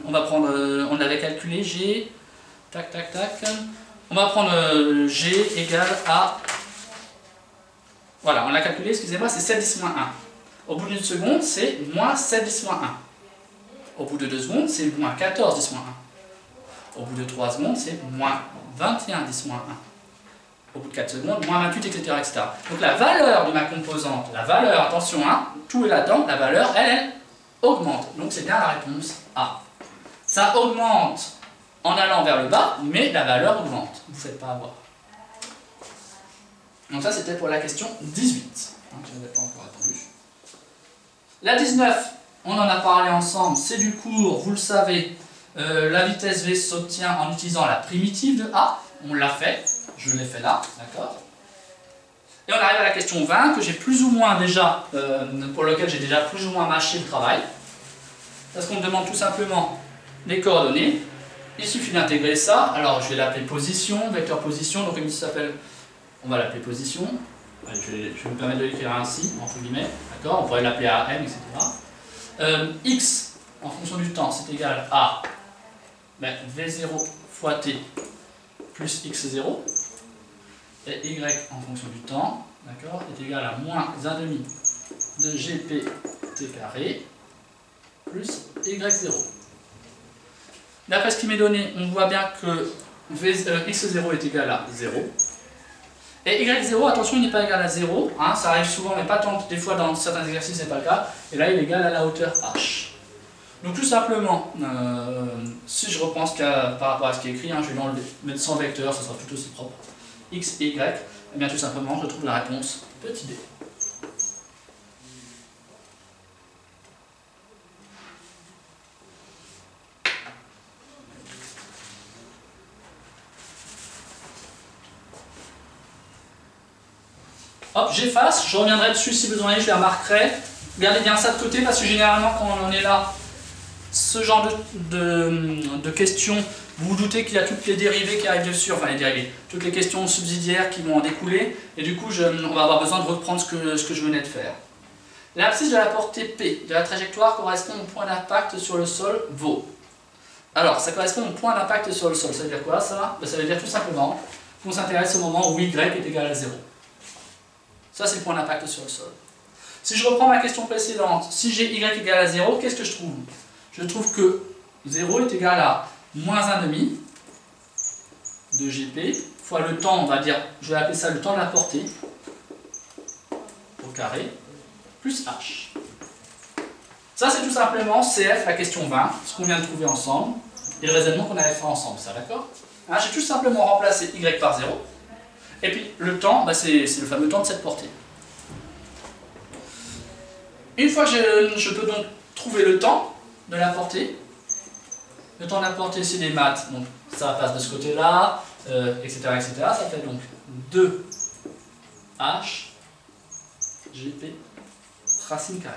on va prendre, on avait calculé G, tac tac tac, on va prendre G égale à, voilà, on l'a calculé, excusez-moi, c'est 7 10 moins 1. Au bout d'une seconde, c'est moins 7 10 moins 1. Au bout de 2 secondes, c'est moins 14 10 moins 1. Au bout de 3 secondes, c'est moins 21 10 moins 1. Au bout de 4 secondes, moins 28, etc., etc. Donc la valeur de ma composante, la valeur, attention, hein, tout est là-dedans, la valeur, elle augmente. Donc c'est bien la réponse A. Ça augmente en allant vers le bas, mais la valeur augmente. Vous ne vous faites pas avoir. Donc ça, c'était pour la question 18. Hein, je n'avais pas encore répondu. La 19, on en a parlé ensemble, c'est du cours, vous le savez, la vitesse V s'obtient en utilisant la primitive de A. On l'a fait. Je l'ai fait là, d'accord. Et on arrive à la question 20, que j'ai plus ou moins déjà, pour lequel j'ai déjà plus ou moins mâché le travail. Parce qu'on me demande tout simplement les coordonnées. Il suffit d'intégrer ça. Alors je vais l'appeler position, vecteur position, donc il s'appelle, on va l'appeler position. Allez, je vais me permettre de l'écrire ainsi, entre guillemets, d'accord. On pourrait l'appeler AM, etc. X, en fonction du temps, c'est égal à V0 fois T plus X0. Et y en fonction du temps, d'accord, est égal à moins 1,5 de gpt carré plus y0. D'après ce qui m'est donné, on voit bien que x0 est égal à 0. Et y0, attention, il n'est pas égal à 0, hein, ça arrive souvent, mais pas tant, des fois dans certains exercices, ce n'est pas le cas. Et là, il est égal à la hauteur h. Donc tout simplement, si je reprends par rapport à ce qui est écrit, hein, je vais l'enlever, mettre sans vecteur, ça sera tout aussi propre. X et Y, et bien tout simplement je trouve la réponse petit d. Hop, j'efface, je reviendrai dessus si besoin, je les remarquerai. Gardez bien ça de côté parce que généralement quand on en est là, ce genre de questions, vous vous doutez qu'il y a toutes les dérivées qui arrivent dessus, enfin les dérivées, toutes les questions subsidiaires qui vont en découler, et du coup on va avoir besoin de reprendre ce que je venais de faire. L'abscisse de la portée P de la trajectoire correspond au point d'impact sur le sol vaut. Alors, ça correspond au point d'impact sur le sol, ça veut dire quoi ça? Ça veut dire tout simplement qu'on s'intéresse au moment où Y est égal à 0. Ça c'est le point d'impact sur le sol. Si je reprends ma question précédente, si j'ai Y égal à 0, qu'est-ce que je trouve? Je trouve que 0 est égal à moins 1,5 de Gp fois le temps, on va dire, je vais appeler ça le temps de la portée au carré, plus h. Ça c'est tout simplement CF, la question 20, ce qu'on vient de trouver ensemble, et le raisonnement qu'on avait fait ensemble, ça d'accord? Hein, j'ai tout simplement remplacé Y par 0, et puis le temps, c'est le fameux temps de cette portée. Une fois que je peux donc trouver le temps de la portée, le temps de la portée c'est des maths, donc ça passe de ce côté-là, etc., etc. Ça fait donc 2h gp racine carrée.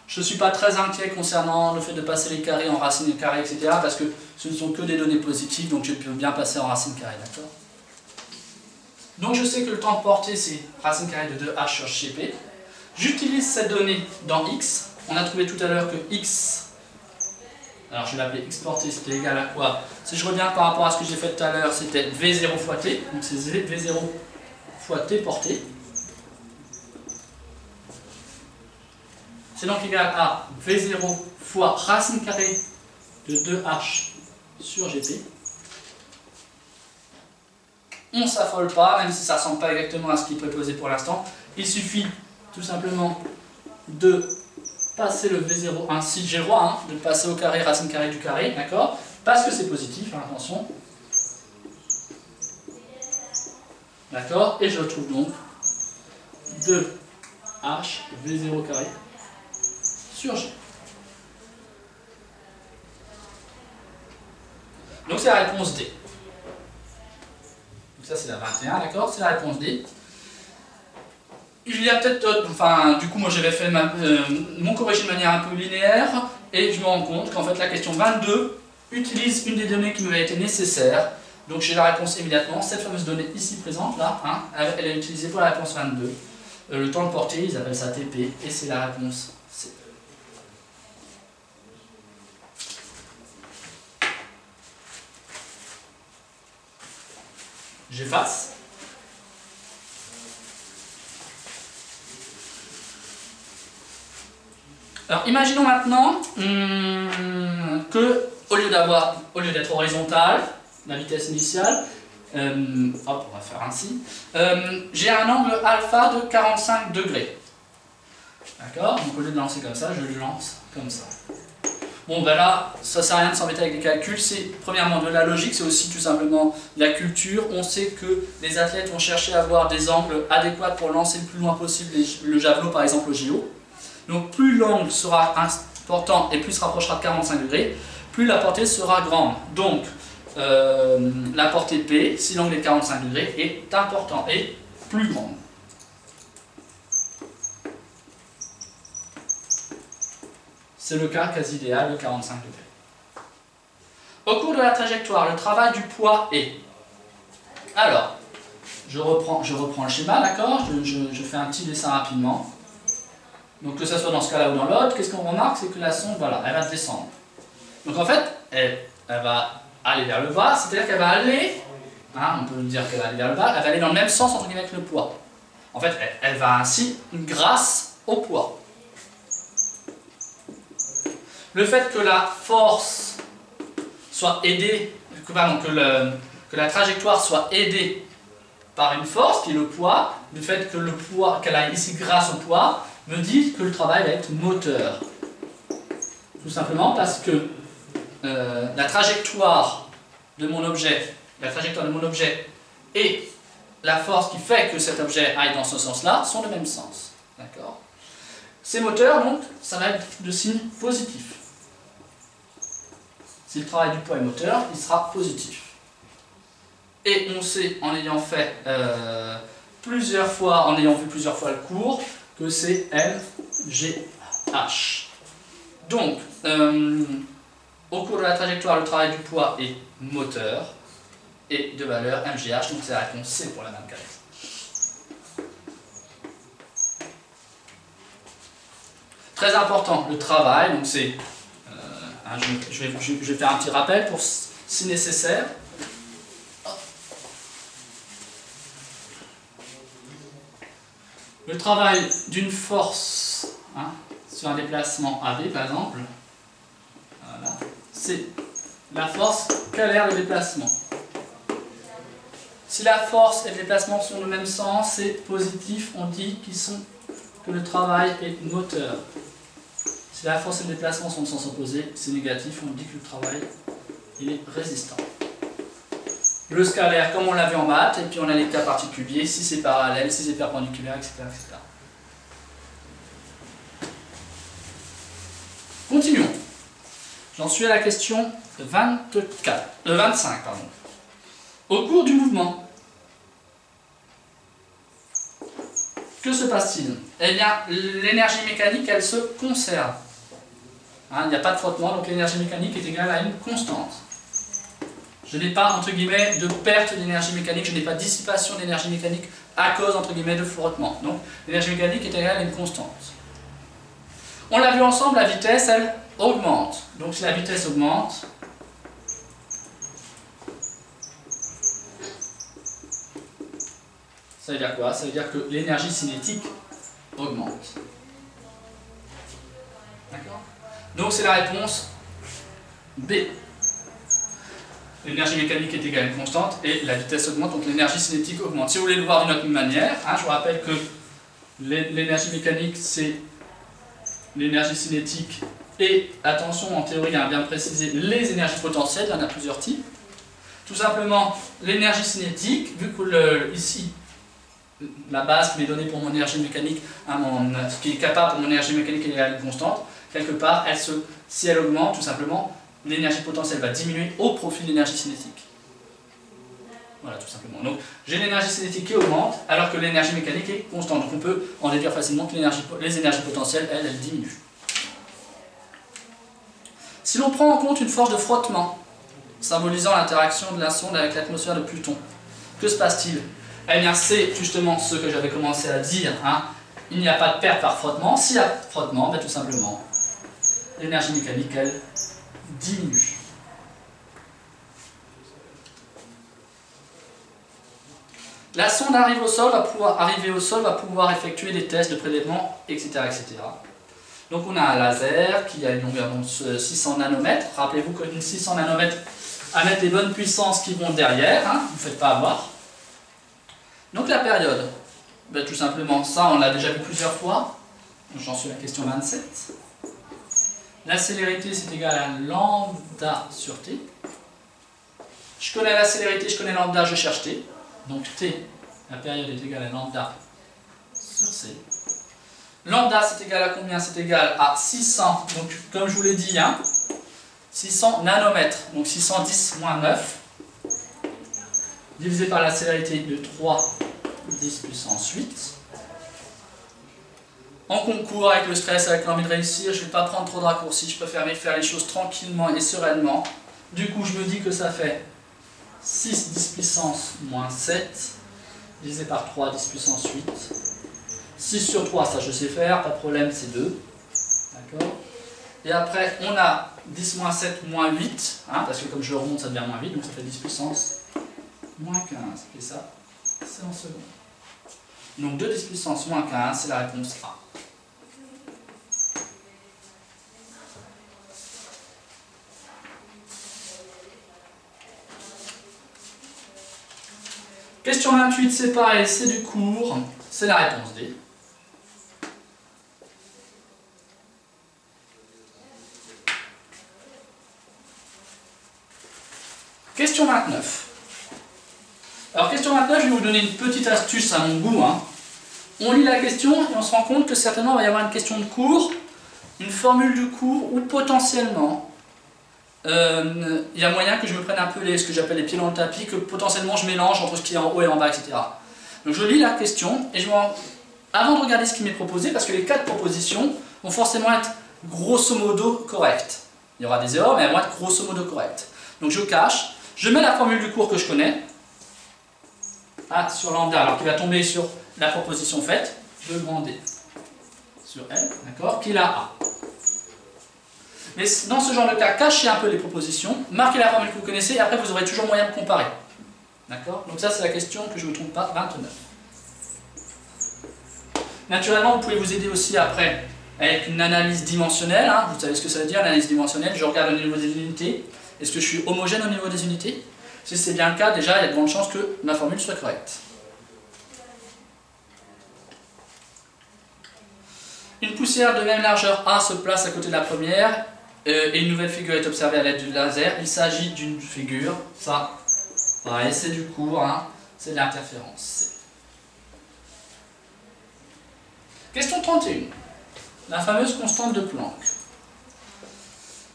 Je ne suis pas très inquiet concernant le fait de passer les carrés en racine carrée, etc. parce que ce ne sont que des données positives, donc je peux bien passer en racine carrée, d'accord? Donc je sais que le temps de portée c'est racine carrée de 2h sur Gp. J'utilise cette donnée dans x. On a trouvé tout à l'heure que x, alors je vais l'appeler x portée, c'était égal à quoi? Si je reviens par rapport à ce que j'ai fait tout à l'heure, c'était v0 fois t, donc c'est v0 fois t portée. C'est donc égal à v0 fois racine carrée de 2h sur Gp. On ne s'affole pas, même si ça ne ressemble pas exactement à ce qui est proposé pour l'instant. Il suffit tout simplement de passer le V0, si j'ai le droit, de passer au carré, racine carrée du carré, d'accord? Parce que c'est positif, hein, attention. D'accord? Et je retrouve donc 2h V0 carré sur G. Donc c'est la réponse D. Donc ça c'est la 21, d'accord? C'est la réponse D. Il y a peut-être d'autres, enfin du coup moi j'avais fait mon corrigé de manière un peu linéaire et je me rends compte qu'en fait la question 22 utilise une des données qui m'avait été nécessaire. Donc j'ai la réponse immédiatement, cette fameuse donnée ici présente là, hein, elle est utilisée pour la réponse 22. Le temps de portée, ils appellent ça TP et c'est la réponse C. J'efface. Alors imaginons maintenant que au lieu d'être horizontal, la vitesse initiale, hop, on va faire ainsi, j'ai un angle alpha de 45 degrés. D'accord? Donc au lieu de lancer comme ça, je le lance comme ça. Bon ben là, ça sert à rien de s'embêter avec des calculs, c'est premièrement de la logique, c'est aussi tout simplement de la culture. On sait que les athlètes vont chercher à avoir des angles adéquats pour lancer le plus loin possible le javelot par exemple au JO. Donc plus l'angle sera important et plus se rapprochera de 45 degrés, plus la portée sera grande. Donc la portée P, si l'angle est 45 degrés, est important et plus grande. C'est le cas quasi idéal de 45 degrés. Au cours de la trajectoire, le travail du poids est... Alors, je reprends le schéma, d'accord? Je fais un petit dessin rapidement. Donc que ce soit dans ce cas-là ou dans l'autre, qu'est-ce qu'on remarque? C'est que la sonde, voilà, elle va descendre. Donc en fait, elle va aller vers le bas, c'est-à-dire qu'elle va aller, hein, on peut dire qu'elle va aller vers le bas, elle va aller dans le même sens entre guillemets que le poids. En fait, elle va ainsi grâce au poids. Le fait que la force soit aidée, que la trajectoire soit aidée par une force qui est le poids, le fait que le poids, qu'elle aille ici grâce au poids, me dit que le travail va être moteur. Tout simplement parce que la trajectoire de mon objet et la force qui fait que cet objet aille dans ce sens-là sont de même sens. D'accord? Ces moteurs, donc, ça va être de signe positif. Si le travail du poids est moteur, il sera positif. Et on sait, en ayant fait plusieurs fois, en ayant vu plusieurs fois le cours, que c'est MGH. Donc, au cours de la trajectoire, le travail du poids est moteur et de valeur MGH, donc c'est la réponse C pour la 24. Très important, le travail, donc c'est, je vais faire un petit rappel pour si nécessaire. Le travail d'une force, hein, sur un déplacement AB par exemple, voilà, c'est la force qu'alère le déplacement. Si la force et le déplacement sont dans le même sens, c'est positif, on dit que le travail est moteur. Si la force et le déplacement sont de sens opposé, c'est négatif, on dit que le travail il est résistant. Le scalaire, comme on l'a vu en maths, et puis on a les cas particuliers, si c'est parallèle, si c'est perpendiculaire, etc., etc. Continuons. J'en suis à la question 25. Pardon. Au cours du mouvement, que se passe-t-il? Eh bien, l'énergie mécanique, elle se conserve. Hein, il n'y a pas de frottement, donc l'énergie mécanique est égale à une constante. Je n'ai pas, entre guillemets, de perte d'énergie mécanique, je n'ai pas de dissipation d'énergie mécanique à cause, entre guillemets, de frottement. Donc, l'énergie mécanique est égale à une constante. On l'a vu ensemble, la vitesse, elle, augmente. Donc, si la vitesse augmente, ça veut dire quoi? Ça veut dire que l'énergie cinétique augmente. D'accord? Donc, c'est la réponse B. L'énergie mécanique est égale à une constante et la vitesse augmente, donc l'énergie cinétique augmente. Si vous voulez le voir d'une autre manière, je vous rappelle que l'énergie mécanique, c'est l'énergie cinétique et, attention, en théorie, à bien préciser, les énergies potentielles, il y en a plusieurs types. Tout simplement, l'énergie cinétique, vu que ici, la base qui m'est donnée pour mon énergie mécanique, ce qui est capable pour mon énergie mécanique est égale à une constante, quelque part, si elle augmente, tout simplement, l'énergie potentielle va diminuer au profit de l'énergie cinétique. Voilà, tout simplement. Donc, j'ai l'énergie cinétique qui augmente, alors que l'énergie mécanique est constante. Donc, on peut en déduire facilement que les énergies potentielles, elles diminuent. Si l'on prend en compte une force de frottement, symbolisant l'interaction de la sonde avec l'atmosphère de Pluton, que se passe-t-il? Eh bien, c'est justement ce que j'avais commencé à dire. Il n'y a pas de perte par frottement. S'il y a frottement, tout simplement, l'énergie mécanique, elle, diminue. La sonde arrivée au sol va pouvoir effectuer des tests de prélèvement, etc., etc. Donc on a un laser qui a une longueur de 600 nanomètres. Rappelez-vous qu'une 600 nanomètres à mettre les bonnes puissances qui vont derrière, ne vous faites pas avoir. Donc la période, tout simplement, ça on l'a déjà vu plusieurs fois. J'en suis à la question 27. La célérité, c'est égal à lambda sur t. Je connais la célérité, je connais lambda, je cherche t. Donc t, la période est égale à lambda sur c. Lambda, c'est égal à combien? C'est égal à 600, donc comme je vous l'ai dit, 600 nanomètres. Donc 610 moins 9, divisé par la célérité de 3, 10 puissance 8. En concours, avec le stress, avec l'envie de réussir, je ne vais pas prendre trop de raccourcis, je préfère faire les choses tranquillement et sereinement. Du coup, je me dis que ça fait 6 10 puissance moins 7, divisé par 3, 10 puissance 8. 6 sur 3, ça je sais faire, pas de problème, c'est 2. D'accord? Et après, on a 10 moins 7 moins 8, parce que comme je le remonte, ça devient moins 8, donc ça fait 10 puissance moins 15. Et ça, c'est en secondes. Donc 2 10 puissance moins 15, c'est la réponse A. Question 28, c'est pareil, c'est du cours, c'est la réponse D. Question 29. Alors question 29, je vais vous donner une petite astuce à mon goût. On lit la question et on se rend compte que certainement il va y avoir une question de cours, une formule du cours ou potentiellement il y a moyen que je me prenne un peu ce que j'appelle les pieds dans le tapis, que potentiellement je mélange entre ce qui est en haut et en bas, etc. Donc je lis la question et avant de regarder ce qui m'est proposé, parce que les 4 propositions vont forcément être grosso modo correctes. Il y aura des erreurs, mais elles vont être grosso modo correctes. Donc je cache, je mets la formule du cours que je connais, A sur lambda, alors qui va tomber sur la proposition faite, 2 grand D sur L, d'accord, qui est la A. Mais dans ce genre de cas, cachez un peu les propositions, marquez la formule que vous connaissez, et après vous aurez toujours moyen de comparer. D'accord? Donc ça c'est la question que je ne me trompe pas, 29. Naturellement, vous pouvez vous aider aussi après avec une analyse dimensionnelle. Vous savez ce que ça veut dire, l'analyse dimensionnelle. Je regarde au niveau des unités. Est-ce que je suis homogène au niveau des unités? Si c'est bien le cas, déjà, il y a de grandes chances que ma formule soit correcte. Une poussière de même largeur A se place à côté de la première et une nouvelle figure est observée à l'aide du laser. Il s'agit d'une figure, ça, pareil, c'est du cours, c'est de l'interférence. Question 31. La fameuse constante de Planck.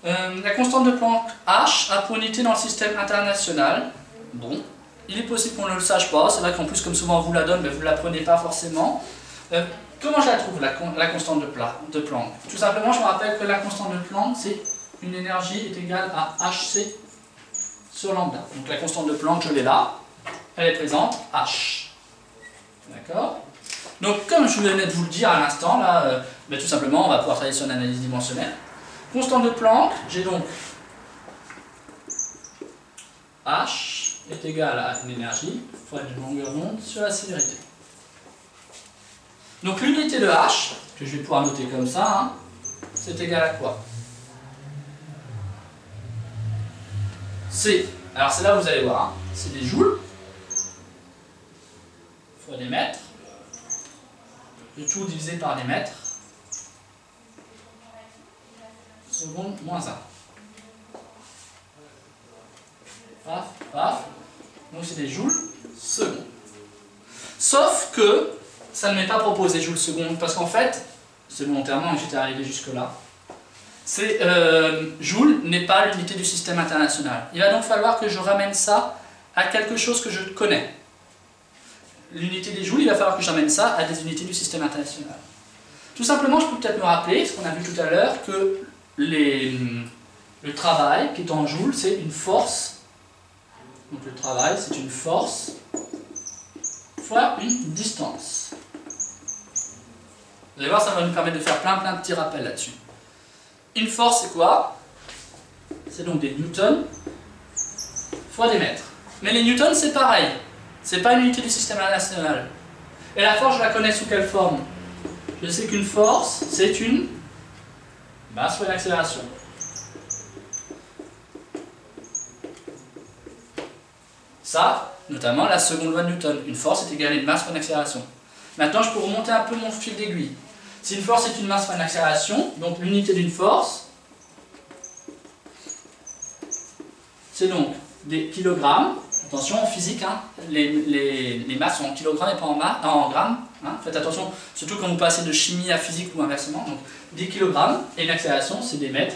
La constante de Planck H a pour unité dans le système international. Bon, il est possible qu'on ne le sache pas. C'est vrai qu'en plus, comme souvent on vous la donne, mais vous ne l'apprenez pas forcément. Comment je la trouve, la constante de Planck? Tout simplement, je me rappelle que la constante de Planck, c'est une énergie est égale à Hc sur lambda. Donc la constante de Planck, je l'ai là, elle est présente, h. D'accord? Donc comme je venais de vous le dire à l'instant, là, tout simplement, on va pouvoir travailler sur une analyse dimensionnelle. Constante de Planck, j'ai donc h est égal à une énergie fois une longueur d'onde sur la célérité. Donc l'unité de h, que je vais pouvoir noter comme ça, hein, c'est égal à quoi? C'est, alors c'est là où vous allez voir, hein, c'est des joules fois des mètres, le tout divisé par des mètres, seconde moins 1. Paf, paf. Donc c'est des joules secondes. Sauf que ça ne m'est pas proposé joules secondes, parce qu'en fait, c'est volontairement que j'étais arrivé jusque-là, joule n'est pas l'unité du système international. Il va donc falloir que je ramène ça à quelque chose que je connais. L'unité des joules, il va falloir que j'amène ça à des unités du système international. Tout simplement, je peux peut-être me rappeler, ce qu'on a vu tout à l'heure, que le travail qui est en joules, c'est une force. Donc le travail, c'est une force fois une distance. Vous allez voir, ça va nous permettre de faire plein de petits rappels là-dessus. Une force, c'est quoi? C'est donc des newtons fois des mètres. Mais les newtons, c'est pareil. C'est pas une unité du système international. Et la force, je la connais sous quelle forme? Je sais qu'une force, c'est une masse fois une accélération. Ça, notamment la seconde loi de Newton. Une force est égale à une masse fois une accélération. Maintenant, je peux remonter un peu mon fil d'aiguille. Si une force est une masse fois une accélération, donc l'unité d'une force, c'est donc des kilogrammes. Attention, en physique, hein, les masses sont en kilogrammes et pas en grammes. Hein. Faites attention, surtout quand vous passez de chimie à physique ou inversement. Donc, des kilogrammes et une accélération, c'est des mètres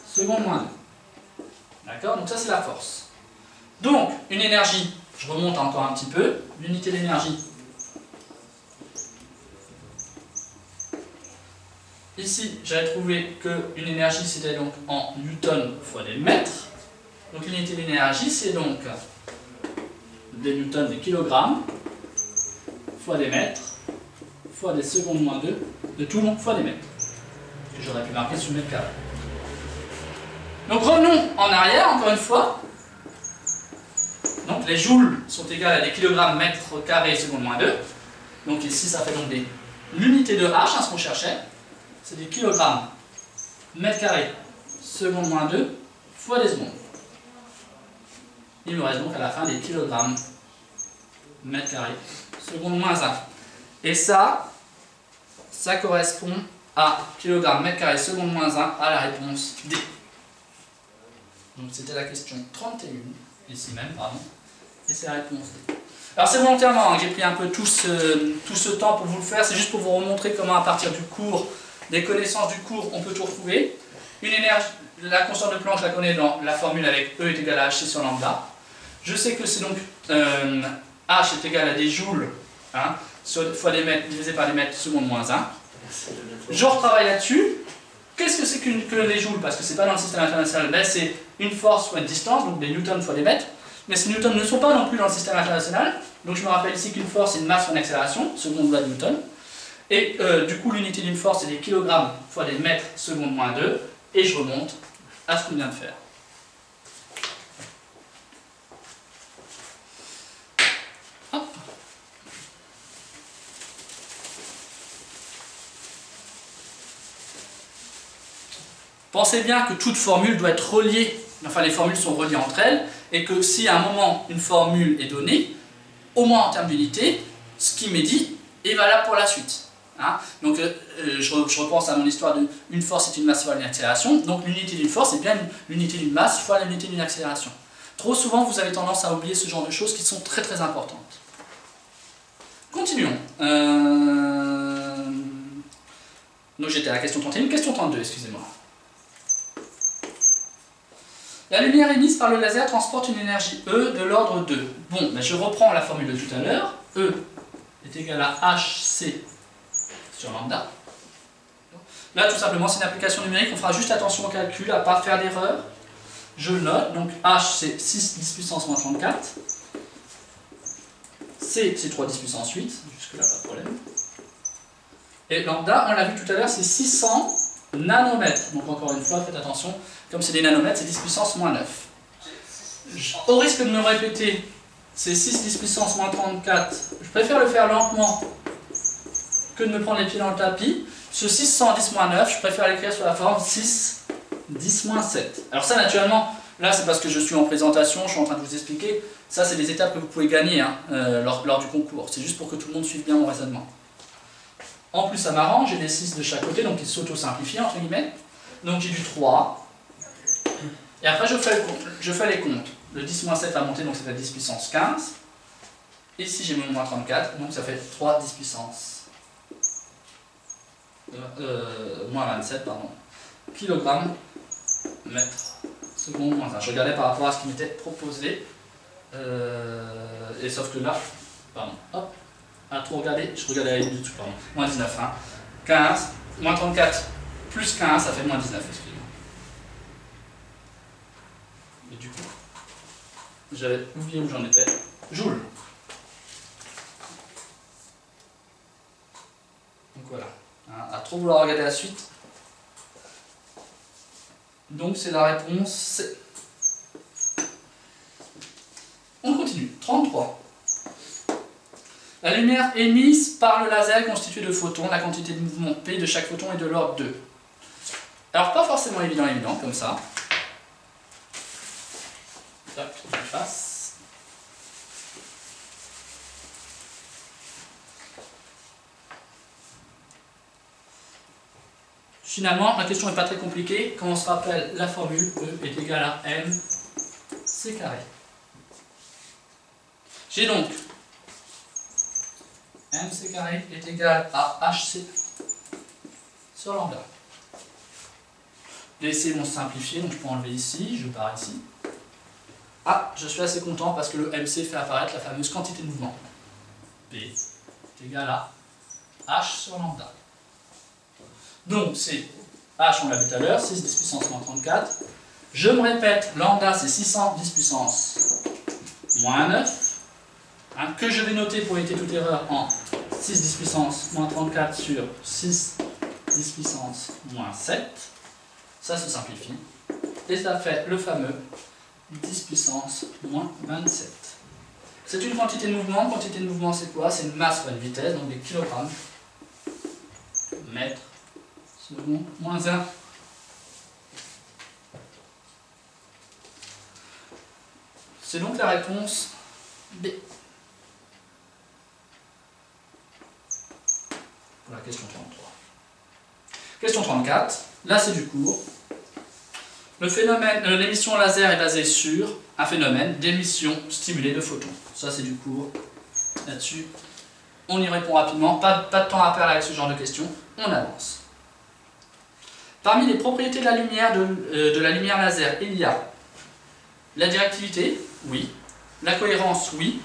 seconde moins 2. D'accord? Donc ça, c'est la force. Donc, une énergie, je remonte encore un petit peu, l'unité d'énergie. Ici, j'avais trouvé qu'une énergie, c'était donc en newtons fois des mètres. Donc l'unité d'énergie, c'est donc des newtons, des kilogrammes, fois des mètres, fois des secondes moins 2, de tout long fois des mètres. Que j'aurais pu marquer sur le mètre carré. Donc revenons en arrière, encore une fois. Donc les joules sont égales à des kilogrammes mètres carrés seconde moins 2. Donc ici, ça fait donc l'unité de H, hein, ce qu'on cherchait. C'est des kilogrammes mètres carrés seconde moins 2 fois des secondes. Il me reste donc à la fin des kilogrammes mètres carrés seconde moins 1. Et ça correspond à kilogramme mètre carré seconde moins 1 à la réponse D. Donc c'était la question 31, ici même, pardon. Et c'est la réponse D. Alors c'est volontairement hein, que j'ai pris un peu tout ce temps pour vous le faire, c'est juste pour vous remontrer comment à partir du cours, des connaissances du cours, on peut tout retrouver. Une énergie, la constante de Planck, je la connais dans la formule avec E est égal à hc sur lambda. Je sais que c'est donc H est égal à des joules hein, fois des mètres divisé par des mètres seconde moins 1. Je retravaille là-dessus. Qu'est-ce que c'est que les joules? Parce que c'est pas dans le système international. Ben, c'est une force fois une distance, donc des newtons fois des mètres. Mais ces newtons ne sont pas non plus dans le système international. Donc je me rappelle ici qu'une force c'est une masse fois une accélération, seconde loi de Newton. Et du coup l'unité d'une force c'est des kilogrammes fois des mètres seconde moins 2. Et je remonte à ce qu'on vient de faire. Pensez bien que toute formule doit être reliée, enfin les formules sont reliées entre elles, et que si à un moment une formule est donnée, au moins en termes d'unité, ce qui m'est dit est valable pour la suite. Hein. Donc je repense à mon histoire de une force est une masse fois une accélération, donc l'unité d'une force est bien l'unité d'une masse fois l'unité d'une accélération. Trop souvent vous avez tendance à oublier ce genre de choses qui sont très très importantes. Continuons. Donc j'étais à la question 31, question 32, excusez-moi. La lumière émise par le laser transporte une énergie E de l'ordre de... Bon, ben je reprends la formule de tout à l'heure. E est égal à hc sur lambda. Là, tout simplement, c'est une application numérique. On fera juste attention au calcul, à ne pas faire d'erreur. je le note, donc H c'est 6 10 puissance moins 34, C c'est 3 10 puissance 8, jusque là pas de problème, et lambda, on l'a vu tout à l'heure, c'est 600 nanomètres, donc encore une fois, faites attention, comme c'est des nanomètres, c'est 10 puissance moins 9. Au risque de me répéter, c'est 6 10 puissance moins 34, je préfère le faire lentement que de me prendre les pieds dans le tapis. Ce 610 moins 9, je préfère l'écrire sous la forme 6 10 moins 7. Alors ça, naturellement, là c'est parce que je suis en présentation, je suis en train de vous expliquer, ça c'est des étapes que vous pouvez gagner hein, lors du concours, c'est juste pour que tout le monde suive bien mon raisonnement. En plus ça m'arrange, j'ai des 6 de chaque côté, donc ils s'auto-simplifient entre guillemets, donc j'ai du 3, et après je fais les comptes, le 10 moins 7 va monter, donc ça fait 10 puissance 15, ici j'ai mon moins 34, donc ça fait 3 10 puissance moins 27, pardon, kilogramme mètre seconde moins 1. Je regardais par rapport à ce qui m'était proposé, et sauf que là, pardon, hop, à tout regarder, je regardais la ligne du dessus, pardon, moins 19, hein, 15, moins 34, plus 15, ça fait moins 19, excusez-moi. Et du coup, j'avais oublié où j'en étais, joule. Donc voilà. À trop vouloir regarder la suite. Donc c'est la réponse C. On continue. 33. La lumière émise par le laser est constituée de photons. La quantité de mouvement P de chaque photon est de l'ordre de. Alors pas forcément évident comme ça. Hop, je fasse. Finalement, la question n'est pas très compliquée. Quand on se rappelle la formule, E est égal à mc². J'ai donc mc² est égal à hc sur lambda. Les c vont se simplifier, donc je peux enlever ici, je pars ici. Ah, je suis assez content parce que le mc fait apparaître la fameuse quantité de mouvement. P est égal à h sur lambda. Donc c'est H, on l'a vu tout à l'heure, 6 10 puissance moins 34. Je me répète, lambda c'est 610 puissance moins 9, hein, que je vais noter pour éviter toute erreur en 6 10 puissance moins 34 sur 6 10 puissance moins 7. Ça se simplifie. Et ça fait le fameux 10 puissance moins 27. C'est une quantité de mouvement. Quantité de mouvement c'est quoi? C'est une masse fois une vitesse, donc des kilogrammes mètres seconde moins 1. C'est donc la réponse B. Pour la question 33. Question 34. Là c'est du cours. Le phénomène, l'émission laser est basée sur un phénomène d'émission stimulée de photons. Ça c'est du cours. Là-dessus, on y répond rapidement. Pas de temps à perdre avec ce genre de questions. On avance. Parmi les propriétés de la lumière laser, il y a la directivité, oui. La cohérence, oui.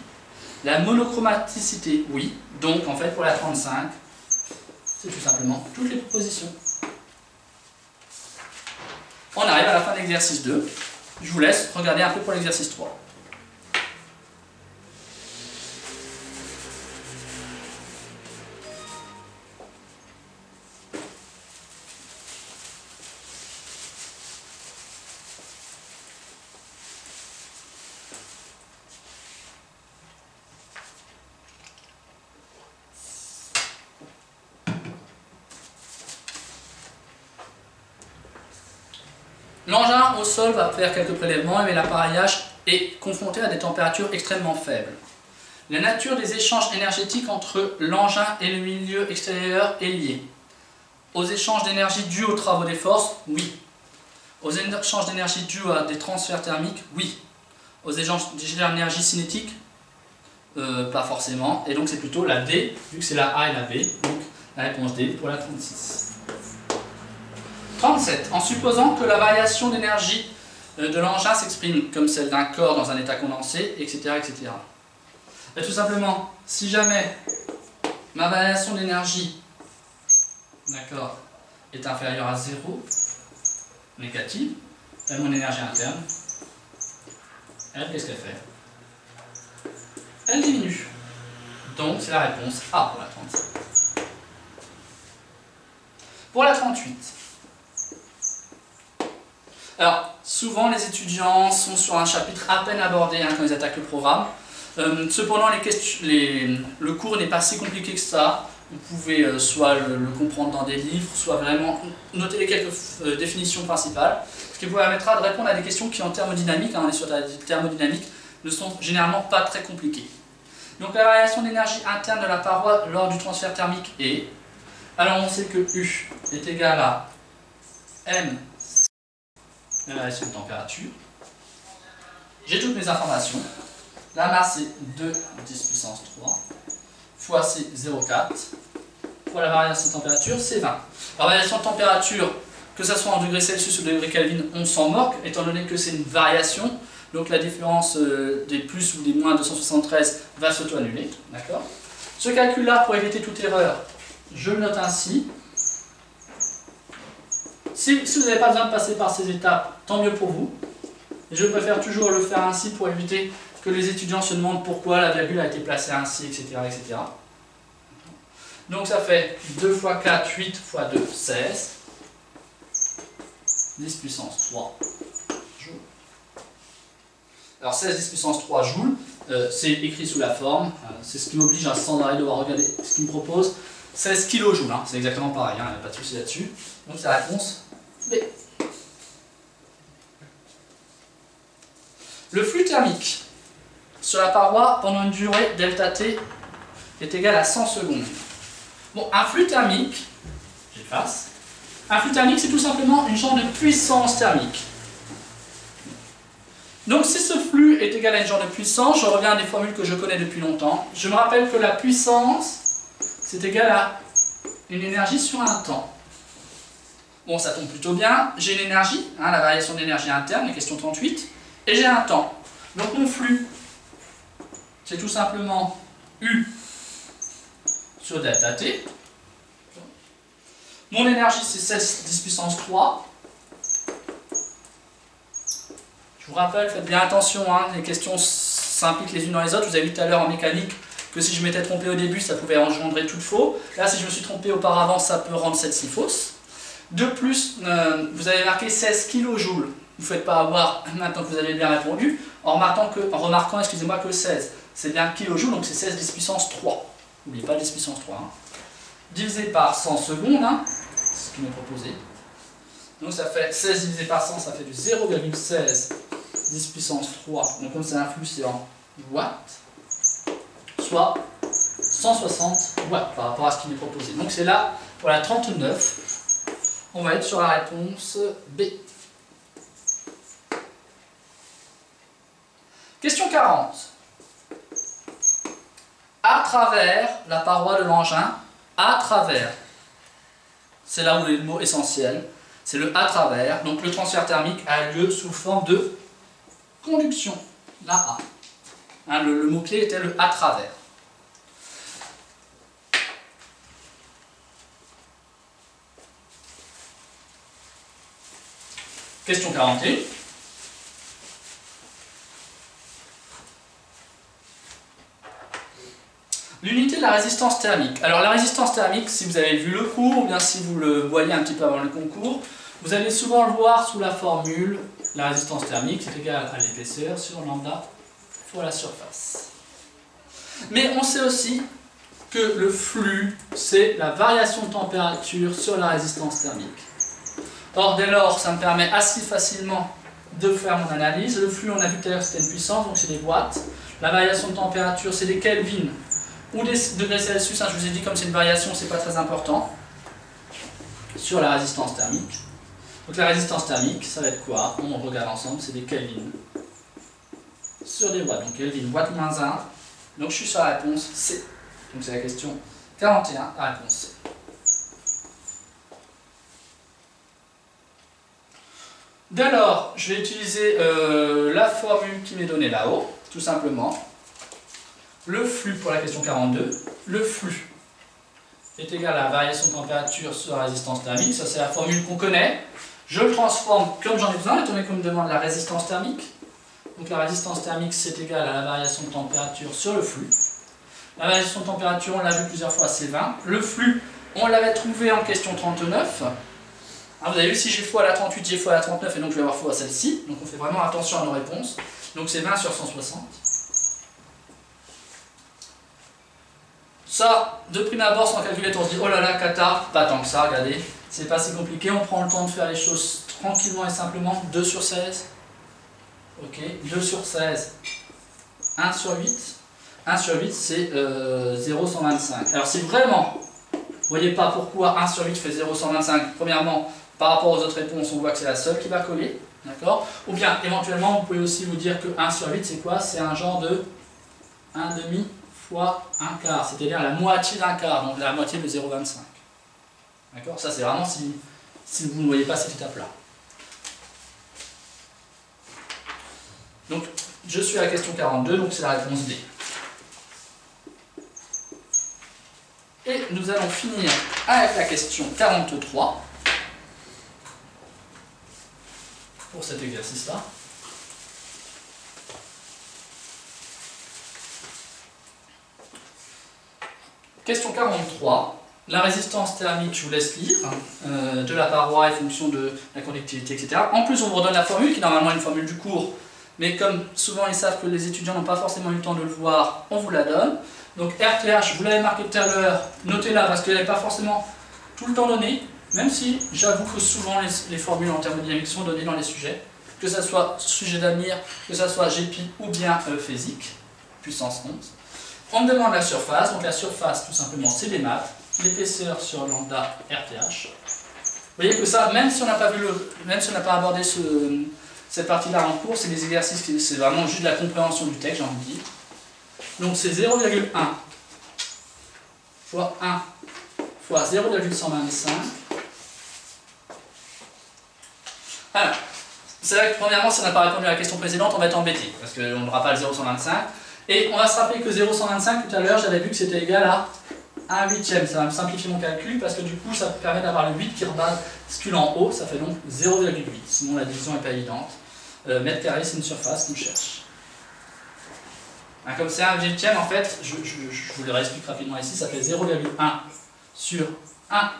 La monochromaticité, oui. Donc, en fait, pour la 35, c'est tout simplement toutes les propositions. On arrive à la fin de l'exercice 2. Je vous laisse regarder un peu pour l'exercice 3. L'engin au sol va faire quelques prélèvements, mais l'appareillage est confronté à des températures extrêmement faibles. La nature des échanges énergétiques entre l'engin et le milieu extérieur est liée. Aux échanges d'énergie dus aux travaux des forces, oui. Aux échanges d'énergie dus à des transferts thermiques, oui. Aux échanges d'énergie cinétique, pas forcément. Et donc c'est plutôt la D, vu que c'est la A et la B. Donc la réponse D pour la 36. 37. En supposant que la variation d'énergie de l'engin s'exprime comme celle d'un corps dans un état condensé, etc. etc. Et tout simplement, si jamais ma variation d'énergie est inférieure à 0, négative, mon énergie interne. Elle, qu'est-ce qu'elle fait? Elle diminue. Donc, c'est la réponse A pour la 37. Pour la 38. Alors, souvent les étudiants sont sur un chapitre à peine abordé quand ils attaquent le programme. Cependant, le cours n'est pas si compliqué que ça. Vous pouvez soit le comprendre dans des livres, soit vraiment noter les quelques définitions principales, ce qui vous permettra de répondre à des questions qui en thermodynamique, on est sur la thermodynamique, ne sont généralement pas très compliquées. Donc la variation d'énergie interne de la paroi lors du transfert thermique est, alors on sait que U est égal à M, la variation de température. J'ai toutes mes informations. La masse est 2 10 puissance 3 fois C 0,4 fois la variation de température, c'est 20. La variation de température, que ce soit en degrés Celsius ou degrés Kelvin, on s'en moque, étant donné que c'est une variation. Donc la différence des plus ou des moins 273 va s'auto-annuler. D'accord ? Ce calcul-là, pour éviter toute erreur, je le note ainsi. Si vous n'avez pas besoin de passer par ces étapes, tant mieux pour vous. Je préfère toujours le faire ainsi pour éviter que les étudiants se demandent pourquoi la virgule a été placée ainsi, etc. etc. Donc ça fait 2 fois 4, 8 fois 2, 16. 10 puissance 3 joules. Alors 16 10 puissance 3 joules, c'est écrit sous la forme, c'est ce qui m'oblige à sans arrêt devoir regarder ce qu'il me propose. 16 kilojoules, c'est exactement pareil, il n'y a pas de souci là-dessus. Donc c'est la réponse B. Le flux thermique sur la paroi pendant une durée delta T est égal à 100 secondes. Bon, un flux thermique, j'efface, un flux thermique c'est tout simplement une genre de puissance thermique. Donc si ce flux est égal à une genre de puissance, je reviens à des formules que je connais depuis longtemps. Je me rappelle que la puissance, c'est égal à une énergie sur un temps. Bon, ça tombe plutôt bien. J'ai une énergie, la variation d'énergie interne, la question 38, et j'ai un temps. Donc mon flux, c'est tout simplement U sur delta T. Mon énergie, c'est 16 10 puissance 3. Je vous rappelle, faites bien attention, les questions s'impliquent les unes dans les autres. Vous avez vu tout à l'heure en mécanique que si je m'étais trompé au début, ça pouvait engendrer tout faux. Là, si je me suis trompé auparavant, ça peut rendre celle-ci fausse. De plus, vous avez marqué 16 kJ. Vous ne faites pas avoir maintenant que vous avez bien répondu, en remarquant, excusez-moi, que 16. C'est bien kilojoules, donc c'est 16 10 puissance 3. N'oubliez pas 10 puissance 3. Divisé par 100 secondes, c'est ce qui m'est proposé. Donc ça fait 16 divisé par 100, ça fait du 0,16 10 puissance 3. Donc comme c'est un flux, c'est en watts, soit 160 watts par rapport à ce qui m'est proposé. Donc c'est là, pour la 39, on va être sur la réponse B. Question 40. À travers la paroi de l'engin, à travers, c'est là où est le mot essentiel, c'est le à travers, donc le transfert thermique a lieu sous forme de conduction, la A. Le mot-clé était le à travers. Question 41. L'unité de la résistance thermique. Alors la résistance thermique, si vous avez vu le cours, ou bien si vous le voyez un petit peu avant le concours, vous allez souvent le voir sous la formule, la résistance thermique c'est égal à l'épaisseur sur lambda fois la surface. Mais on sait aussi que le flux, c'est la variation de température sur la résistance thermique. Or, dès lors, ça me permet assez facilement de faire mon analyse. Le flux, on a vu tout à l'heure, c'était une puissance, donc c'est des watts. La variation de température, c'est des Kelvin ou des degrés Celsius, je vous ai dit comme c'est une variation, c'est pas très important, sur la résistance thermique. Donc la résistance thermique, ça va être quoi? On regarde ensemble, c'est des Kelvin sur des watts. Donc Kelvin, watt moins 1. Donc je suis sur la réponse C. Donc c'est la question 41, la réponse C. Dès lors, je vais utiliser la formule qui m'est donnée là-haut, tout simplement. Le flux pour la question 42, le flux est égal à la variation de température sur la résistance thermique, ça c'est la formule qu'on connaît. Je le transforme comme j'en ai besoin, étant donné qu'on me demande la résistance thermique. Donc la résistance thermique, c'est égal à la variation de température sur le flux. La variation de température, on l'a vu plusieurs fois, c'est 20. Le flux, on l'avait trouvé en question 39. Ah, vous avez vu, si j'ai fois à la 38, j'ai fois à la 39, et donc je vais avoir fois à celle-ci. Donc on fait vraiment attention à nos réponses. Donc c'est 20 sur 160. Ça, de prime abord, sans calculateur, on se dit, oh là là, cata, pas tant que ça, regardez. C'est pas si compliqué, on prend le temps de faire les choses tranquillement et simplement. 2 sur 16. Ok, 2 sur 16. 1 sur 8. 1 sur 8, c'est 0,125. Alors si vraiment, vous voyez pas pourquoi 1 sur 8 fait 0,125, premièrement, par rapport aux autres réponses, on voit que c'est la seule qui va coller, d'accord? Ou bien, éventuellement, vous pouvez aussi vous dire que 1 sur 8, c'est quoi? C'est un genre de 1,5 fois 1 quart, c'est-à-dire la moitié d'un quart, donc la moitié de 0,25. D'accord? Ça, c'est vraiment si vous ne voyez pas cette étape-là. Donc, je suis à la question 42, donc c'est la réponse D. Et nous allons finir avec la question 43 pour cet exercice-là. Question 43. La résistance thermique, je vous laisse lire, de la paroi est fonction de la conductivité, etc. En plus, on vous redonne la formule, qui est normalement une formule du cours, mais comme souvent ils savent que les étudiants n'ont pas forcément eu le temps de le voir, on vous la donne. Donc RTH, vous l'avez marqué tout à l'heure, notez-la parce qu'elle n'est pas forcément tout le temps donnée, même si j'avoue que souvent les formules en thermodynamique sont données dans les sujets, que ce soit sujet d'avenir, que ce soit GPI ou bien physique, puissance 11. On me demande la surface, donc la surface tout simplement c'est les maths, l'épaisseur sur lambda RTH. Vous voyez que ça, même si on n'a pas abordé cette partie-là en cours, c'est des exercices, c'est vraiment juste de la compréhension du texte, j'ai envie de dire. Donc c'est 0,1 fois 1 fois 0,125. Alors, c'est vrai que premièrement, si on n'a pas répondu à la question précédente, on va être embêté, parce qu'on n'aura pas le 0,125. Et on va se rappeler que 0,125, tout à l'heure, j'avais vu que c'était égal à 1 huitième. Ça va me simplifier mon calcul, parce que du coup, ça permet d'avoir le 8 qui rebascule en haut, ça fait donc 0,8. Sinon, la division n'est pas évidente. Mètre carré, c'est une surface qu'on cherche. Comme c'est 1 huitième, en fait, je vous le réexplique rapidement ici, ça fait 0,1 sur 1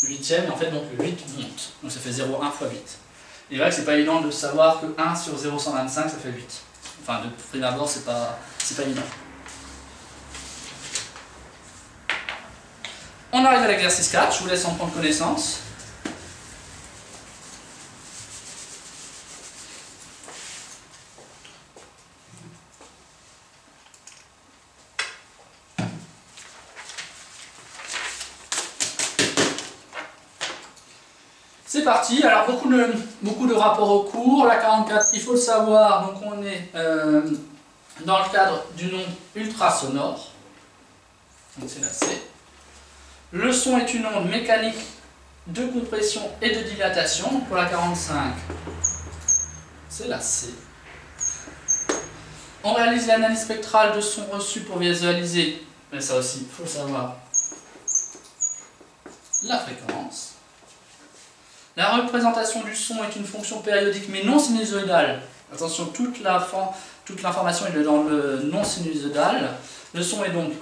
huitième, et en fait, donc le 8 monte. Donc ça fait 0,1 fois 8. Et là, c'est pas évident de savoir que 1 sur 0,125, ça fait 8. Enfin, de prime abord, c'est pas évident. On arrive à l'exercice 4, je vous laisse en prendre connaissance. C'est parti, alors beaucoup de rapports au cours. La 44, il faut le savoir, donc on est dans le cadre d'une onde ultrasonore. Donc c'est la C. Le son est une onde mécanique de compression et de dilatation. Donc pour la 45, c'est la C. On réalise l'analyse spectrale de son reçu pour visualiser, mais ça aussi, il faut le savoir, la fréquence. La représentation du son est une fonction périodique mais non sinusoïdale. Attention, toute l'information est dans le non sinusoïdal. Le son est donc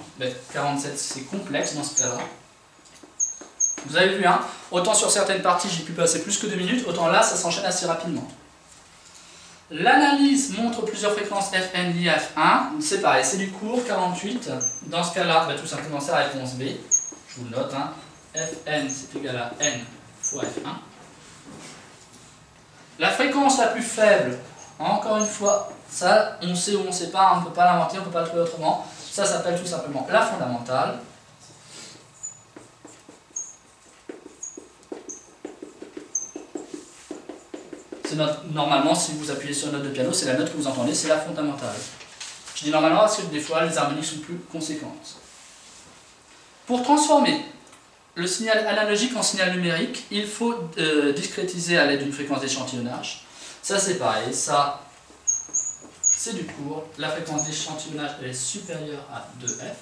47, c'est complexe dans ce cas-là. Vous avez vu, hein, autant sur certaines parties j'ai pu passer plus que 2 minutes, autant là ça s'enchaîne assez rapidement. L'analyse montre plusieurs fréquences Fn liées à F1. C'est pareil, c'est du cours 48. Dans ce cas-là, tout simplement c'est la réponse B. Je vous le note, hein. Fn c'est égal à N fois F1. La fréquence la plus faible, encore une fois, ça on sait ou on ne sait pas, on ne peut pas l'inventer, on ne peut pas le trouver autrement. Ça s'appelle tout simplement la fondamentale. Normalement, si vous appuyez sur une note de piano, c'est la note que vous entendez, c'est la fondamentale. Je dis normalement parce que des fois les harmoniques sont plus conséquentes. Pour transformer le signal analogique en signal numérique, il faut discrétiser à l'aide d'une fréquence d'échantillonnage. Ça c'est pareil, ça c'est du cours. La fréquence d'échantillonnage est supérieure à 2F.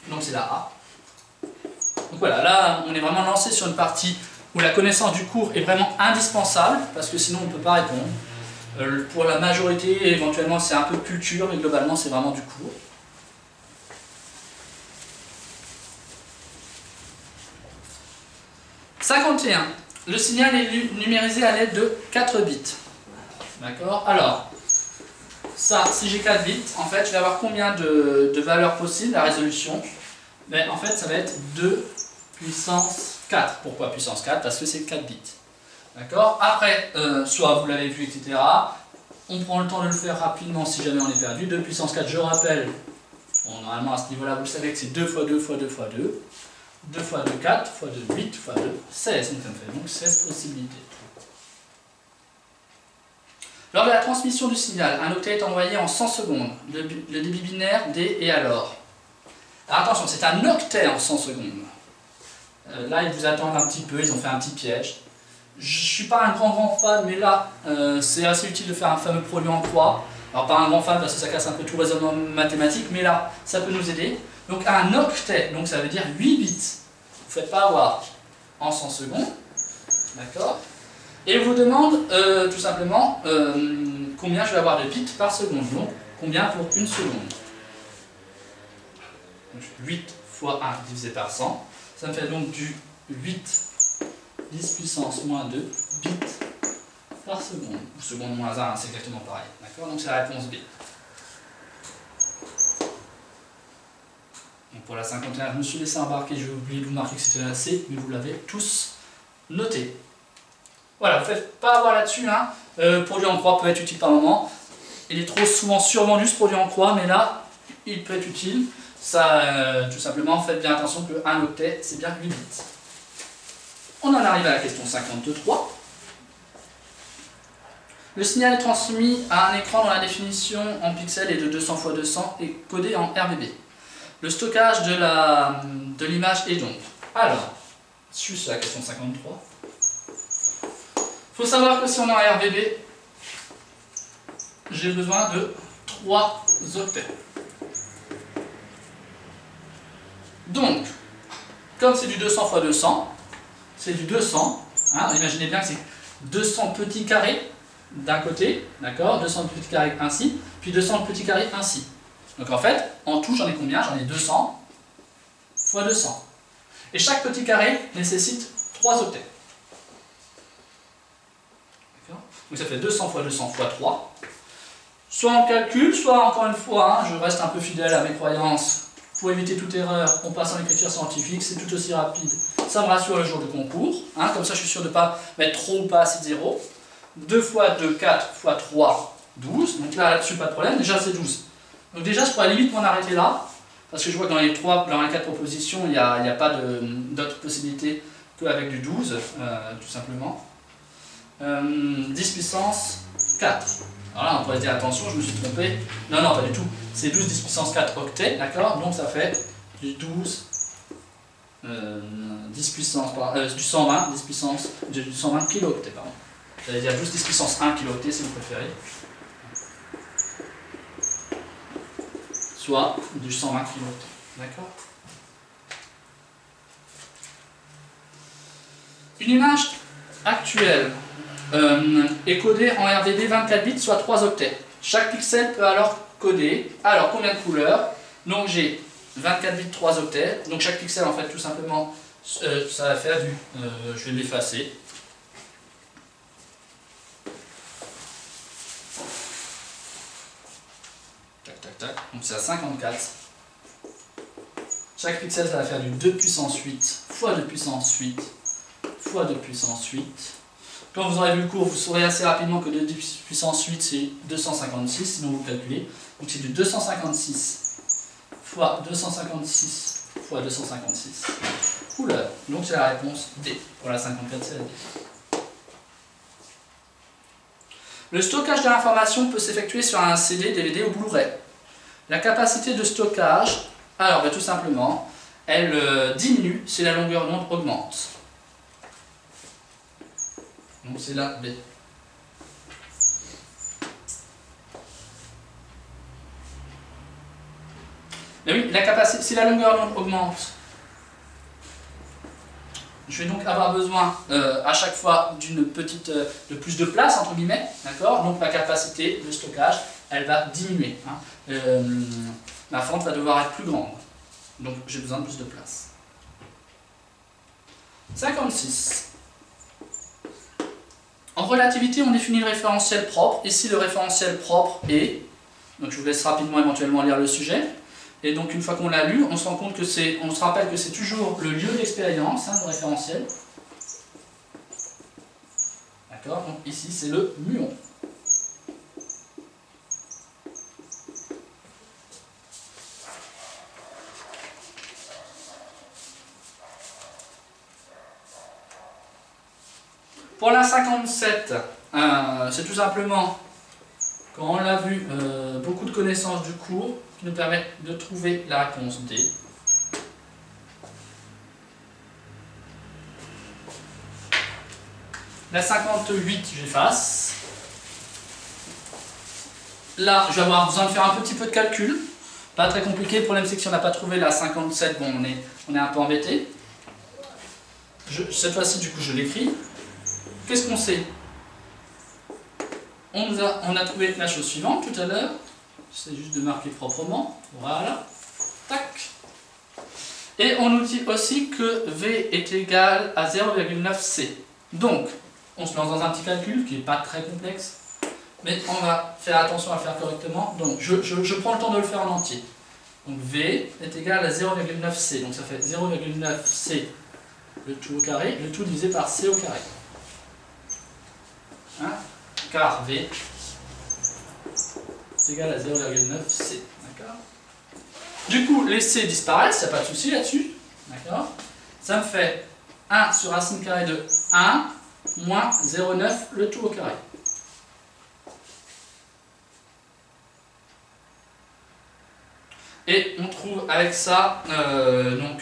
Donc c'est la A. Donc voilà, là on est vraiment lancé sur une partie où la connaissance du cours est vraiment indispensable, parce que sinon on ne peut pas répondre. Pour la majorité, éventuellement, c'est un peu de culture, mais globalement, c'est vraiment du cours. « 51. Le signal est numérisé à l'aide de 4 bits. D'accord? Alors, ça, si j'ai 4 bits, en fait, je vais avoir combien de valeurs possibles, la résolution? Mais en fait, ça va être 2 puissance 4. Pourquoi puissance 4? Parce que c'est 4 bits. D'accord? Après, soit vous l'avez vu, etc. On prend le temps de le faire rapidement si jamais on est perdu. 2 puissance 4, je rappelle, bon, normalement à ce niveau-là, vous le savez que c'est 2 fois 2 fois 2 fois 2. 2 fois 2, 4, fois 2, 8, fois 2, 16. Donc ça me fait donc 16 possibilités. Lors de la transmission du signal, un octet est envoyé en 100 secondes. Le débit binaire D et alors. Alors attention, c'est un octet en 100 secondes. Là, ils vous attendent un petit peu, ils ont fait un petit piège. Je ne suis pas un grand fan, mais là, c'est assez utile de faire un fameux produit en croix. Alors pas un grand fan parce que ça casse un peu tout le raisonnement mathématique, mais là, ça peut nous aider. Donc un octet, donc ça veut dire 8 bits. Vous ne faites pas avoir en 100 secondes. D'accord? Et il vous demande tout simplement combien je vais avoir de bits par seconde. Donc combien pour une seconde. Donc, 8 fois 1 divisé par 100. Ça me fait donc du 8 10 puissance moins 2 bits par seconde. Ou seconde moins 1, c'est exactement pareil. D'accord? Donc c'est la réponse B. Donc pour la 51, je me suis laissé embarquer, j'ai oublié de vous marquer que c'était la C, mais vous l'avez tous noté. Voilà, vous ne faites pas avoir là-dessus. Hein. Produit en croix peut être utile par moment. Il est trop souvent survendu ce produit en croix, mais là, il peut être utile. Ça, tout simplement, faites bien attention qu'un octet, c'est bien 8 bits. On en arrive à la question 53. Le signal est transmis à un écran dont la définition en pixels est de 200 x 200 et codé en RBB. Le stockage de l'image est donc. Alors, je suis à la question 53. Il faut savoir que si on est en RBB, j'ai besoin de 3 octets. Donc, comme c'est du 200 x 200, c'est du 200. Hein, imaginez bien que c'est 200 petits carrés d'un côté, d'accord, 200 petits carrés ainsi, puis 200 petits carrés ainsi. Donc en fait, en tout, j'en ai combien? J'en ai 200 x 200. Et chaque petit carré nécessite 3 octets. Donc ça fait 200 x 200 x 3. Soit on calcule, soit encore une fois, hein, je reste un peu fidèle à mes croyances. Pour éviter toute erreur, on passe en écriture scientifique, c'est tout aussi rapide. Ça me rassure le jour de concours. Hein, comme ça, je suis sûr de ne pas mettre trop ou pas assez de 0. 2 x 2, 4 x 3, 12. Donc là-dessus, pas de problème. Déjà, c'est 12. Donc déjà, je pourrais limite m'en arrêter là. Parce que je vois que dans les 4 propositions, il n'y a pas d'autres possibilités qu'avec du 12, tout simplement. 10 puissance 4. Alors là, on pourrait se dire, attention, je me suis trompé. Non, non, pas du tout. C'est 12 10 puissance 4 octets, d'accord? Donc ça fait du 12, 10 puissance, du 120, 10 puissance, du 120 kilooctets, pardon. J'allais dire 12 10 puissance 1 kilooctet si vous préférez. Soit du 120 kilooctets, d'accord? Une image actuelle est codée en RDB 24 bits, soit 3 octets. Chaque pixel peut alors coder. Alors, combien de couleurs? Donc, j'ai 24 bits, 3 octets. Donc, chaque pixel, en fait, tout simplement, ça va faire du... je vais l'effacer. Tac, tac, tac. Donc, c'est à 54. Chaque pixel, ça va faire du 2 puissance 8 fois 2 puissance 8 fois 2 puissance 8. Quand vous aurez vu le cours, vous saurez assez rapidement que 2 puissance 8 c'est 256, sinon vous calculez. Donc c'est du 256 fois 256 fois 256 couleurs. Donc c'est la réponse D. Pour la 54, c'est la D. Le stockage de l'information peut s'effectuer sur un CD, DVD ou Blu-ray. La capacité de stockage, alors tout simplement, elle diminue si la longueur d'onde augmente. Donc c'est la B. Mais oui, la capacité, si la longueur d'onde augmente, je vais donc avoir besoin à chaque fois de plus de place, entre guillemets, d'accord? Donc ma capacité de stockage, elle va diminuer. Hein. Ma fente va devoir être plus grande. Donc j'ai besoin de plus de place. 56. En relativité, on définit le référentiel propre. Ici, le référentiel propre est... Donc je vous laisse rapidement éventuellement lire le sujet. Et donc une fois qu'on l'a lu, on se rend compte que on se rappelle que c'est toujours le lieu d'expérience, hein, le référentiel. D'accord? Donc ici, c'est le muon. Pour la 57, c'est tout simplement, quand on l'a vu, beaucoup de connaissances du cours qui nous permettent de trouver la réponse D. La 58, j'efface. Là, je vais avoir besoin de faire un petit peu de calcul. Pas très compliqué, le problème c'est que si on n'a pas trouvé la 57, bon, on est un peu embêté. Cette fois-ci, du coup, je l'écris. Qu'est-ce qu'on sait? On a trouvé la chose suivante tout à l'heure. C'est juste de marquer proprement. Voilà. Tac. Et on nous dit aussi que V est égal à 0,9C. Donc, on se lance dans un petit calcul qui n'est pas très complexe. Mais on va faire attention à le faire correctement. Donc, je prends le temps de le faire en entier. Donc, V est égal à 0,9C. Donc, ça fait 0,9C le tout au carré, le tout divisé par C au carré. Hein? Car V est égal à 0,9C. D'accord? Du coup, les C disparaissent, il n'y a pas de souci là-dessus. D'accord? Ça me fait 1 sur racine carrée de 1 moins 0,9 le tout au carré. Et on trouve avec ça, comment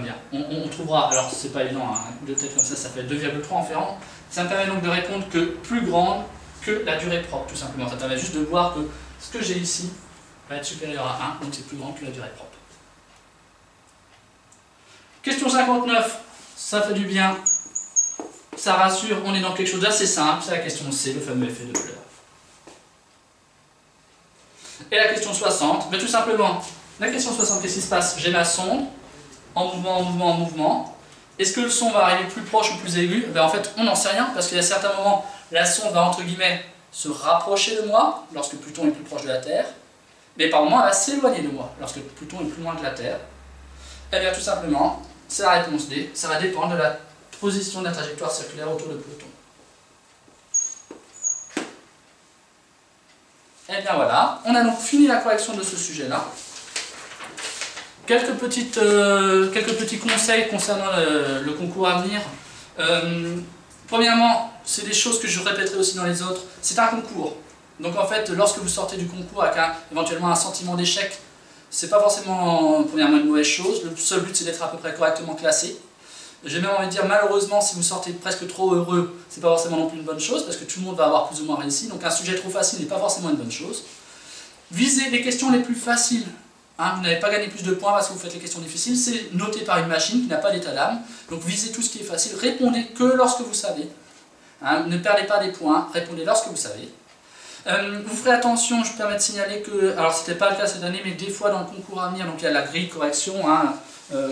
dire, on trouvera, alors c'est pas évident, hein, un coup de tête comme ça fait 2,3 en ferrant. Ça me permet donc de répondre que plus grande que la durée propre, tout simplement. Ça permet juste de voir que ce que j'ai ici va être supérieur à 1, donc c'est plus grand que la durée propre. Question 59, ça fait du bien, ça rassure, on est dans quelque chose d'assez simple, c'est la question C, le fameux effet de Doppler. Et la question 60, tout simplement, la question 60, qu'est-ce qui se passe? J'ai ma sonde, en mouvement, en mouvement, en mouvement. Est-ce que le son va arriver plus proche ou plus aigu? En fait, on n'en sait rien, parce qu'il y a certains moments, la sonde va, entre guillemets, se rapprocher de moi, lorsque Pluton est plus proche de la Terre, mais par moments, elle va s'éloigner de moi, lorsque Pluton est plus loin de la Terre. Eh bien, tout simplement, c'est la réponse D, ça va dépendre de la position de la trajectoire circulaire autour de Pluton. Et bien voilà, on a donc fini la correction de ce sujet-là. Quelques petits conseils concernant le concours à venir. Premièrement, c'est des choses que je répéterai aussi dans les autres. C'est un concours. Donc en fait, lorsque vous sortez du concours avec éventuellement un sentiment d'échec, c'est pas forcément premièrement une mauvaise chose. Le seul but c'est d'être à peu près correctement classé. J'ai même envie de dire, malheureusement, si vous sortez presque trop heureux, c'est pas forcément non plus une bonne chose, parce que tout le monde va avoir plus ou moins réussi. Donc un sujet trop facile n'est pas forcément une bonne chose. Visez les questions les plus faciles. Hein, vous n'avez pas gagné plus de points parce que vous faites les questions difficiles, c'est noté par une machine qui n'a pas d'état d'âme. Donc visez tout ce qui est facile, répondez que lorsque vous savez. Hein, ne perdez pas des points, répondez lorsque vous savez. Vous ferez attention, je me permets de signaler que, alors c'était pas le cas cette année, mais des fois dans le concours à venir, donc il y a la grille de correction hein,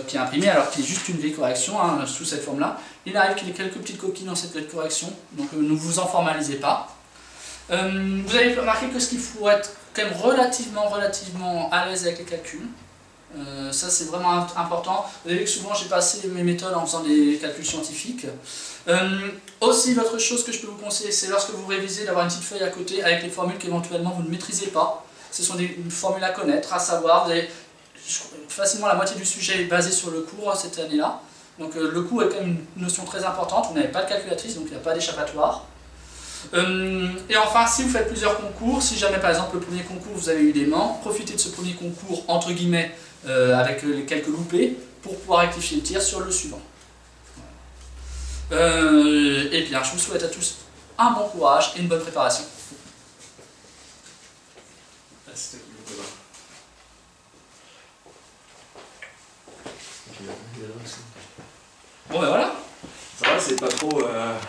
qui est imprimée, alors qui est juste une grille de correction hein, sous cette forme-là. Il arrive qu'il y ait quelques petites coquilles dans cette grille de correction, donc ne vous en formalisez pas. Vous avez remarqué que ce qu'il faut être quand même relativement à l'aise avec les calculs. Ça c'est vraiment important. Vous avez vu que souvent j'ai passé mes méthodes en faisant des calculs scientifiques. Aussi, l'autre chose que je peux vous conseiller, c'est lorsque vous révisez d'avoir une petite feuille à côté avec les formules qu'éventuellement vous ne maîtrisez pas. Ce sont des formules à connaître, à savoir. Vous avez facilement la moitié du sujet est basé sur le cours cette année-là. Donc le cours est quand même une notion très importante. Vous n'avez pas de calculatrice, donc il n'y a pas d'échappatoire. Et enfin, si vous faites plusieurs concours, si jamais par exemple le premier concours vous avez eu des manques, profitez de ce premier concours entre guillemets avec les quelques loupés pour pouvoir rectifier le tir sur le suivant. Et bien, je vous souhaite à tous un bon courage et une bonne préparation. Merci. Bon ben voilà. Ça va, c'est pas trop...